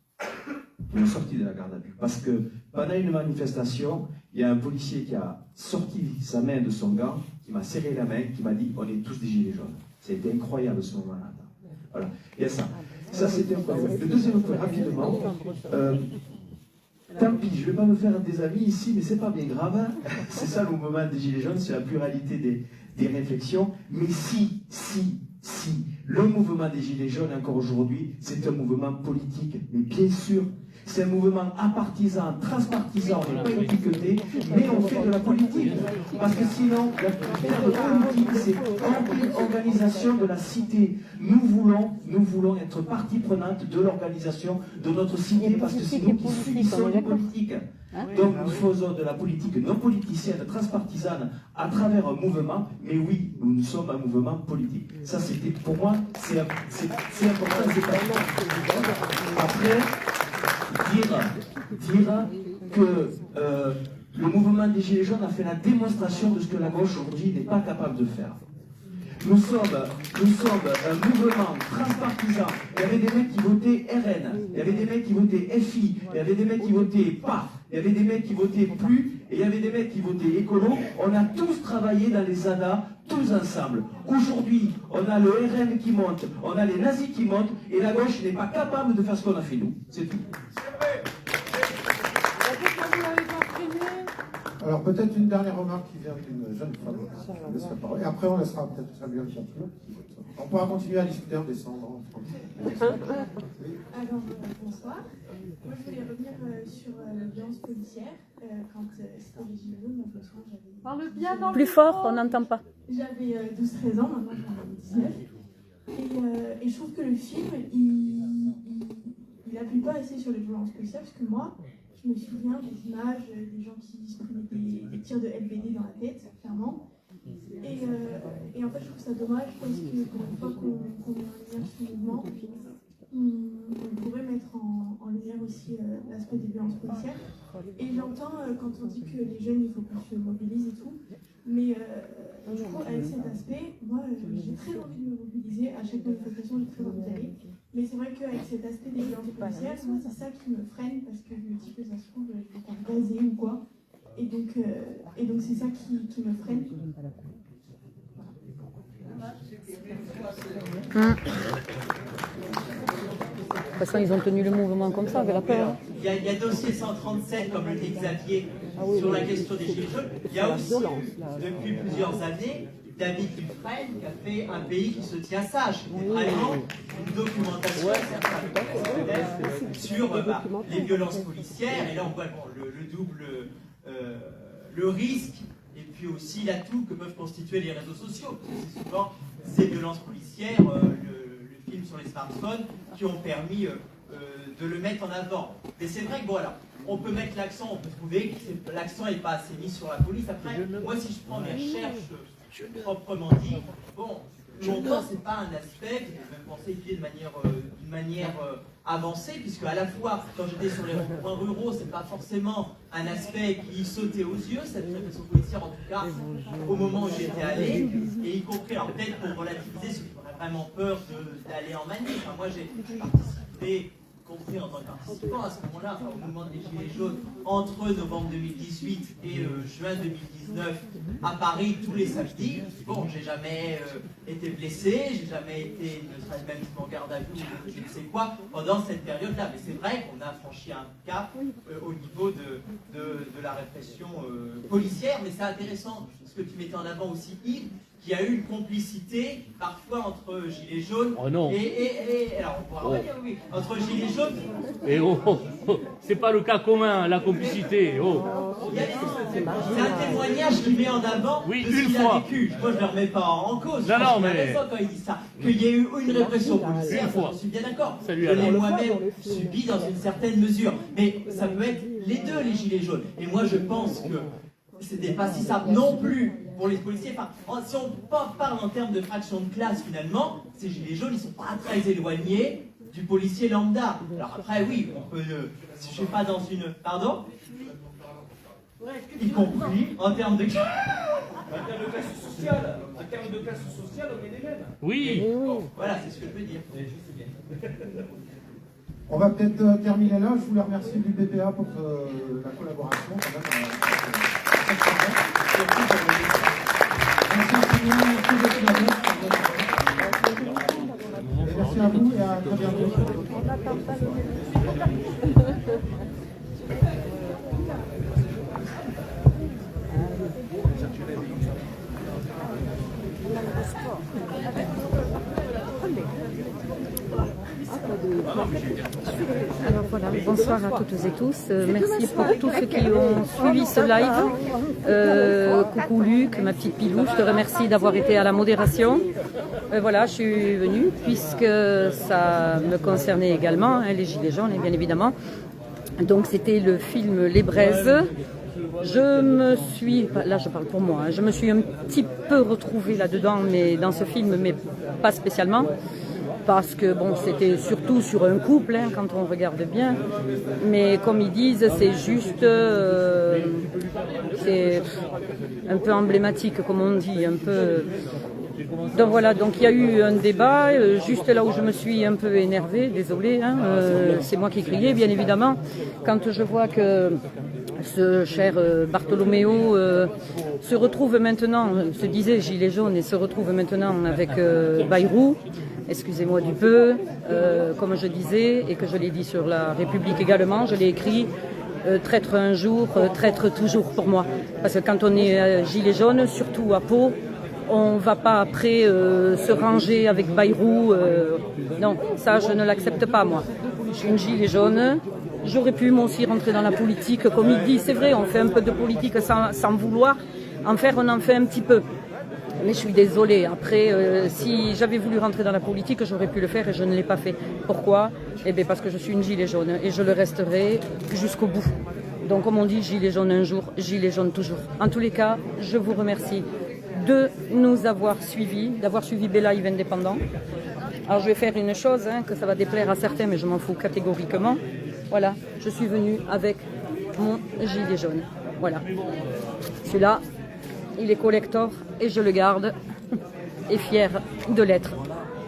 Qui m'ont sorti de la garde à vue. Parce que pendant une manifestation, il y a un policier qui a sorti sa main de son gant, qui m'a serré la main, qui m'a dit « on est tous des gilets jaunes ». C'était incroyable ce moment-là. Voilà. Il y a ça. Ça, c'était incroyable. Le deuxième point, rapidement. Tant pis, je ne vais pas me faire des amis ici, mais c'est pas bien grave. C'est ça le mouvement des Gilets jaunes, c'est la pluralité des réflexions. Mais si, le mouvement des Gilets jaunes, encore aujourd'hui, c'est un mouvement politique. Mais bien sûr, c'est un mouvement apartisan, transpartisan, on n'est pas étiqueté, mais on fait de la politique. Parce que sinon, faire de politique, c'est organisation de la cité. Nous voulons être partie prenante de l'organisation de notre cité, parce que c'est nous qui subissons la politique. Donc nous faisons de la politique non politicienne, transpartisane, à travers un mouvement, mais oui, nous sommes un mouvement politique. Ça, c'était, pour moi, c'est important, c'est pas après, dire que le mouvement des Gilets jaunes a fait la démonstration de ce que la gauche aujourd'hui n'est pas capable de faire. Nous sommes un mouvement transpartisan. Il y avait des mecs qui votaient RN, il y avait des mecs qui votaient FI, il y avait des mecs qui votaient PA, il y avait des mecs qui votaient PLU, et il y avait des mecs qui votaient écolo. On a tous travaillé dans les ADA, tous ensemble. Aujourd'hui, on a le RN qui monte, on a les nazis qui montent, et la gauche n'est pas capable de faire ce qu'on a fait nous. C'est tout. Alors peut-être une dernière remarque qui vient d'une jeune femme. Je laisse la parole. Et après on laissera peut-être Samuel conclure. On pourra continuer à discuter en décembre. Alors bonsoir. Moi je voulais revenir sur la violence policière. Quand c'était les Gilets jaunes, moi, je j'avais... Parle bien dans plus fort, on n'entend pas. J'avais 12-13 ans, maintenant j'en ai 19. Et je trouve que le film, il n'appuie pas assez sur les violences policières, parce que moi, je me souviens des images, des gens qui se prenaient des tirs de LBD dans la tête, clairement. Et en fait, je trouve ça dommage parce que pour une fois qu'on met en lumière ce mouvement, on pourrait mettre en lumière aussi l'aspect des violences policières. Et j'entends quand on dit que les jeunes, il faut qu'on se mobilise et tout. Mais du coup, avec cet aspect, moi, j'ai très envie de me mobiliser. À chaque manifestation, j'ai très envie d'y aller. Mais c'est vrai qu'avec cet aspect des violences policières, moi, c'est ça qui me freine parce que je me dis que ça se trouve, je vais faire gazer ou quoi. Et donc c'est ça qui me freine. De toute façon, ils ont tenu le mouvement comme ça, avec la peur. Il y a dossier 137, comme le dit Xavier, sur la question des Gilets jaunes. Il y a aussi, depuis plusieurs années, David Dufresne qui a fait Un pays qui se tient sage. C'était vraiment une documentation sur les violences policières. Et là, on voit le double, le risque et puis aussi l'atout que peuvent constituer les réseaux sociaux. Parce que c'est souvent ces violences policières, le film sur les smartphones, qui ont permis de le mettre en avant. Mais c'est vrai que voilà, on peut mettre l'accent, on peut trouver que l'accent n'est pas assez mis sur la police. Après, moi, si je prends mes recherches proprement dit, bon, longtemps, c'est pas un aspect que j'ai même pensé étudier d'une manière avancée, puisque à la fois, quand j'étais sur les points ruraux, c'est pas forcément un aspect qui sautait aux yeux, cette répression policière, en tout cas, au moment où j'étais allé, et y compris, alors peut-être pour relativiser ceux qui auraient vraiment peur d'aller en manif. Enfin, moi, j'ai participé, compris en tant que participant à ce moment-là, au mouvement des Gilets jaunes, entre novembre 2018 et juin 2019, à Paris, tous les samedis. Bon, j'ai jamais été blessé, j'ai jamais été, ne serait-ce même en garde à vue, ou je ne sais quoi, pendant cette période-là. Mais c'est vrai qu'on a franchi un cap au niveau de la répression policière, mais c'est intéressant, ce que tu mettais en avant aussi, Yves, qu'il y a eu une complicité parfois entre Gilets jaunes et alors on pourra dire oui, entre Gilets jaunes. Et c'est pas le cas commun, la complicité. C'est un témoignage qui met en avant de ce qu'il a vécu. Moi je ne le remets pas en cause. Non, mais quand il dit ça, qu'il y ait eu une répression policière, je suis bien d'accord. Je l'ai moi-même subi dans une certaine mesure. Mais ça peut être les deux, les Gilets jaunes. Et moi je pense que c'était pas si simple non plus pour les policiers. Enfin, si on parle en termes de fraction de classe, finalement, ces gilets jaunes, ils sont pas très éloignés du policier lambda. Alors après, oui, on peut... je suis pas dans une... Pardon ? Y compris en termes de... En termes de classe sociale, on est les mêmes. Oui. Bon, voilà, c'est ce que je veux dire. On va peut-être terminer là. Je voulais remercier l'UBPA pour la collaboration. Merci à vous et à très bientôt. Alors voilà, bonsoir à toutes et tous. Merci pour tous ceux qui ont suivi ce live. Coucou Luc, ma petite Pilou, je te remercie d'avoir été à la modération. Voilà, je suis venue puisque ça me concernait également, hein, les Gilets jaunes, bien évidemment. Donc c'était le film Les Braises. Je me suis, là je parle pour moi, hein, je me suis un petit peu retrouvée là-dedans, mais dans ce film, mais pas spécialement. Parce que bon, c'était surtout sur un couple, hein, quand on regarde bien. Mais comme ils disent, c'est juste, c'est un peu emblématique, comme on dit, un peu. Donc voilà, donc il y a eu un débat, juste là où je me suis un peu énervée, désolée, hein, c'est moi qui criais, bien évidemment, quand je vois que ce cher Bartholoméo se retrouve maintenant, se disait Gilet jaune, et se retrouve maintenant avec Bayrou. Excusez-moi du peu, comme je disais, et que je l'ai dit sur La République également, je l'ai écrit, traître un jour, traître toujours pour moi. Parce que quand on est gilet jaune, surtout à Pau, on ne va pas après se ranger avec Bayrou. Non, ça je ne l'accepte pas moi. Je suis une gilet jaune, j'aurais pu moi aussi rentrer dans la politique, comme il dit, c'est vrai, on fait un peu de politique sans vouloir. En faire, on en fait un petit peu. Mais je suis désolée, après, si j'avais voulu rentrer dans la politique, j'aurais pu le faire et je ne l'ai pas fait. Pourquoi ? Eh bien parce que je suis une gilet jaune et je le resterai jusqu'au bout. Donc comme on dit, gilet jaune un jour, gilet jaune toujours. En tous les cas, je vous remercie de nous avoir suivis, d'avoir suivi Bella Live Indépendant. Alors je vais faire une chose, hein, que ça va déplaire à certains, mais je m'en fous catégoriquement. Voilà, je suis venue avec mon gilet jaune. Voilà. Celui-là, il est collector et je le garde et fier de l'être.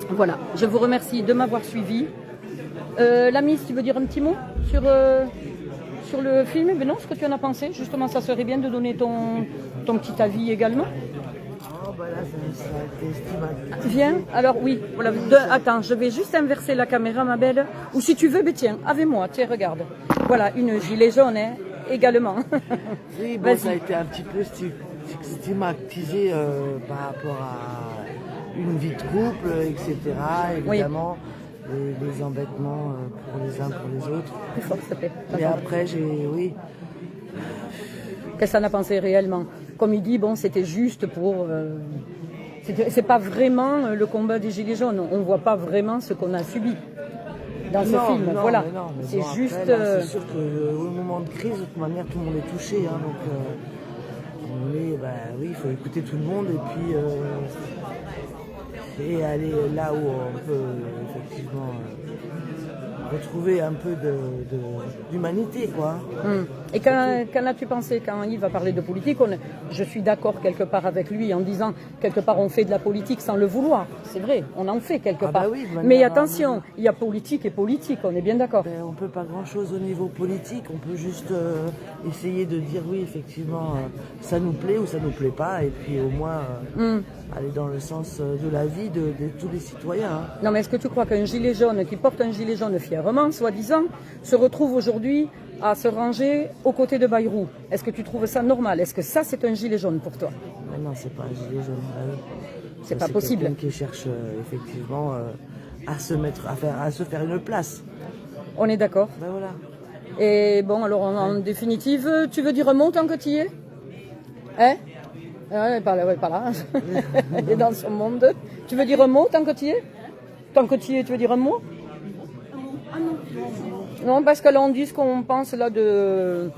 Voilà, je vous remercie de m'avoir suivi. L'ami, tu veux dire un petit mot sur le film? Mais non, ce que tu en as pensé, justement, ça serait bien de donner ton petit avis également. Viens, alors oui, voilà, attends, je vais juste inverser la caméra, ma belle. Ou si tu veux, ben tiens, avec moi, tiens, regarde. Voilà, une gilet jaune, hein, également. Oui, bon, ça a été un petit peu stigmatisé par rapport à une vie de couple, etc. Évidemment, les embêtements pour les uns, pour les autres. Mais après, oui. Qu'est-ce qu'on a pensé réellement? Comme il dit, bon, c'était juste pour... c'est pas vraiment le combat des Gilets jaunes. On voit pas vraiment ce qu'on a subi dans ce film. Non, voilà. C'est juste... C'est sûr qu'au moment de crise, de toute manière, tout le monde est touché. Hein, donc, oui, il faut écouter tout le monde et puis et aller là où on peut effectivement retrouver un peu d'humanité, quoi. Et qu'en as-tu pensé quand Yves va parler de politique? Je suis d'accord quelque part avec lui en disant quelque part on fait de la politique sans le vouloir. C'est vrai, on en fait quelque part. Oui, mais attention, il y a politique et politique, on est bien d'accord. On peut pas grand-chose au niveau politique, on peut juste essayer de dire oui, effectivement, ça nous plaît ou ça nous plaît pas, et puis au moins aller dans le sens de la vie de tous les citoyens. Hein. Non, mais est-ce que tu crois qu'un gilet jaune qui porte un gilet jaune fièrement, soi-disant, se retrouve aujourd'hui à se ranger aux côtés de Bayrou? Est-ce que tu trouves ça normal? Est-ce que ça, c'est un gilet jaune pour toi? Mais non, c'est pas un gilet jaune. C'est pas possible. Quelqu'un qui cherche effectivement à se faire une place. On est d'accord. Voilà. Et bon, alors en définitive, tu veux dire un mot tant que tu y es? Hein? Elle est pas là. Elle est dans son monde. Tu veux dire un mot tant que tu y es? Tant que tu y es, tu veux dire un mot? Non, parce que là, on dit ce qu'on pense là de...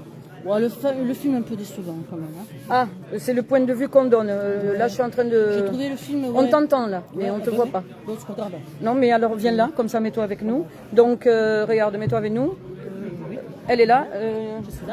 Bon, le film est un peu décevant quand même. Hein. Ah, c'est le point de vue qu'on donne. Là, je suis en train de... J'ai trouvé le film... On t'entend là, mais on ne te voit pas. Bon, c'est pas grave. Non, mais alors viens là, comme ça, mets-toi avec nous. Donc, regarde, mets-toi avec nous. Elle est là.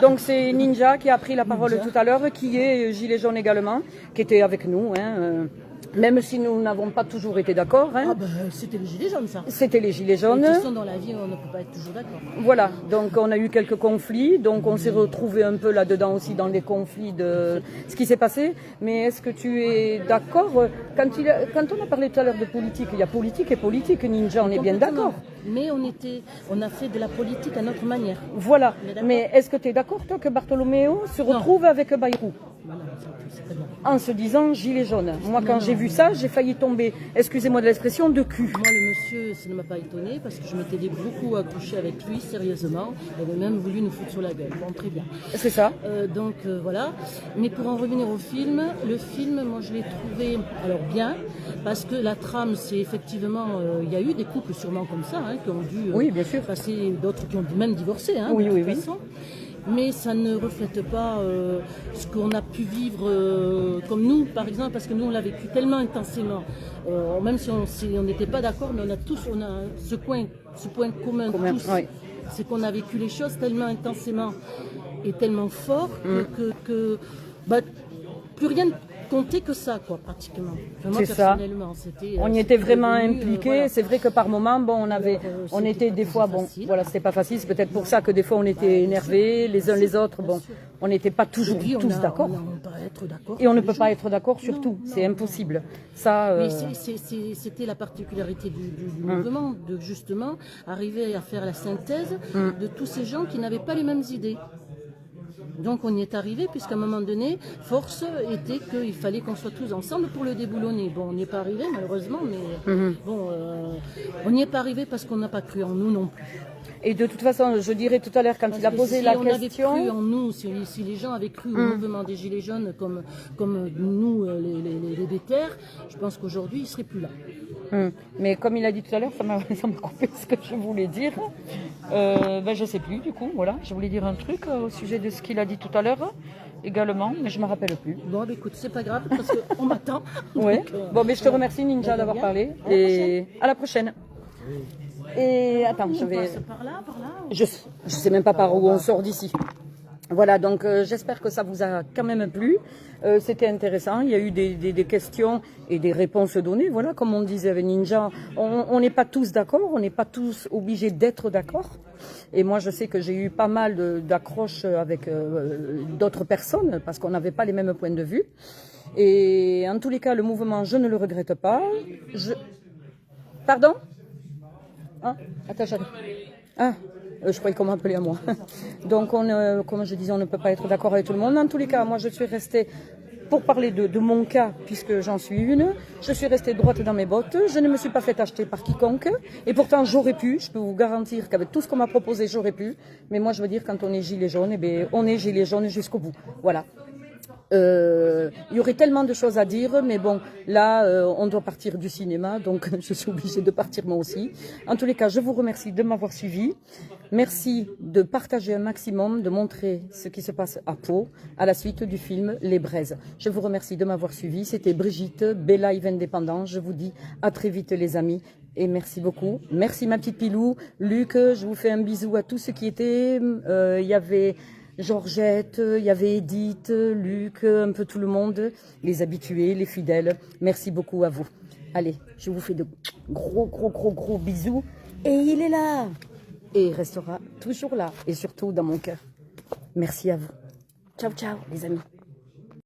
Donc, c'est Ninja qui a pris la parole tout à l'heure, qui est gilet jaune également, qui était avec nous. Hein, même si nous n'avons pas toujours été d'accord. Hein. Ah ben, c'était les gilets jaunes, ça. C'était les gilets jaunes. Les questions dans la vie, on ne peut pas être toujours d'accord. Voilà, donc on a eu quelques conflits, donc on s'est retrouvés un peu là-dedans aussi dans les conflits de ce qui s'est passé. Mais est-ce que tu es d'accord quand on a parlé tout à l'heure de politique, il y a politique et politique, Ninja, on est bien d'accord. Mais on a fait de la politique à notre manière. Voilà, mais est-ce que tu es d'accord, toi, que Bartholoméo se retrouve avec Bayrou? Voilà, c'est très bien. En se disant gilet jaune. Moi, quand j'ai vu ça, j'ai failli tomber, excusez-moi de l'expression, de cul. Moi, le monsieur, ça ne m'a pas étonné parce que je m'étais beaucoup accroché avec lui, sérieusement. Il avait même voulu nous foutre sur la gueule. Bon, très bien. C'est ça. Voilà. Mais pour en revenir au film, le film, moi, je l'ai trouvé alors bien parce que la trame, c'est effectivement, il y a eu des couples sûrement comme ça qui ont dû oui, bien sûr. passer, d'autres qui ont même divorcé. Hein, oui, de toute façon. Mais ça ne reflète pas ce qu'on a pu vivre comme nous, par exemple, parce que nous, on l'a vécu tellement intensément. Même si on n'était pas d'accord, mais on a ce point commun tous. Oui. C'est qu'on a vécu les choses tellement intensément et tellement fort que plus rien ne comptait que ça, quoi, pratiquement. Moi, c'est ça. On y était vraiment impliqués. Voilà. C'est vrai que par moments, bon, on était des fois, bon, voilà, c'était pas facile. C'est peut-être pour ça que des fois on était énervés les uns les autres. Bon, on n'était pas toujours tous d'accord. Et on ne peut pas être d'accord sur tout. C'est impossible. Ça. Mais c'était la particularité du mouvement, de justement arriver à faire la synthèse de tous ces gens qui n'avaient pas les mêmes idées. Donc on y est arrivé, puisqu'à un moment donné, force était qu'il fallait qu'on soit tous ensemble pour le déboulonner. Bon, on n'y est pas arrivé malheureusement, mais on n'y est pas arrivé parce qu'on n'a pas cru en nous non plus. Et de toute façon, je dirais tout à l'heure, quand il a posé la question... Si on avait cru en nous, si les gens avaient cru au mouvement des Gilets jaunes comme nous, les déterres, je pense qu'aujourd'hui, ils ne seraient plus là. Mais comme il a dit tout à l'heure, ça m'a coupé ce que je voulais dire. Je ne sais plus, du coup, voilà. Je voulais dire un truc au sujet de ce qu'il a dit tout à l'heure, également, mais je ne me rappelle plus. Bon, écoute, c'est pas grave, parce qu'on m'attend. Ouais. Bon, mais je te remercie, Ninja, d'avoir parlé. Et à la prochaine. Et attends, je vais... Par là. Je sais même pas par où on sort d'ici. Voilà, donc j'espère que ça vous a quand même plu. C'était intéressant, il y a eu des questions et des réponses données. Voilà, comme on disait avec Ninja, on n'est pas tous d'accord, on n'est pas tous obligés d'être d'accord. Et moi, je sais que j'ai eu pas mal d'accroches avec d'autres personnes parce qu'on n'avait pas les mêmes points de vue. Et en tous les cas, le mouvement, je ne le regrette pas. Pardon ? Attends, j'arrive. Je croyais qu'on m'appelait à moi. Donc, comme je disais, on ne peut pas être d'accord avec tout le monde. En tous les cas, moi, je suis restée pour parler de mon cas, puisque j'en suis une, je suis restée droite dans mes bottes, je ne me suis pas fait acheter par quiconque, et pourtant j'aurais pu, je peux vous garantir qu'avec tout ce qu'on m'a proposé, j'aurais pu, mais moi je veux dire, quand on est gilet jaune, eh bien, on est gilet jaune jusqu'au bout, voilà. Il y aurait tellement de choses à dire, mais bon, là, on doit partir du cinéma, donc je suis obligée de partir moi aussi. En tous les cas, je vous remercie de m'avoir suivi. Merci de partager un maximum, de montrer ce qui se passe à Pau, à la suite du film Les Braises. Je vous remercie de m'avoir suivi. C'était Brigitte, Bella Live Indépendant. Je vous dis à très vite, les amis. Et merci beaucoup. Merci ma petite Pilou. Luc, je vous fais un bisou à tous ceux qui étaient. Il y avait Georgette, il y avait Edith, Luc, un peu tout le monde, les habitués, les fidèles. Merci beaucoup à vous. Allez, je vous fais de gros bisous. Et il est là. Et il restera toujours là. Et surtout dans mon cœur. Merci à vous. Ciao, ciao, les amis.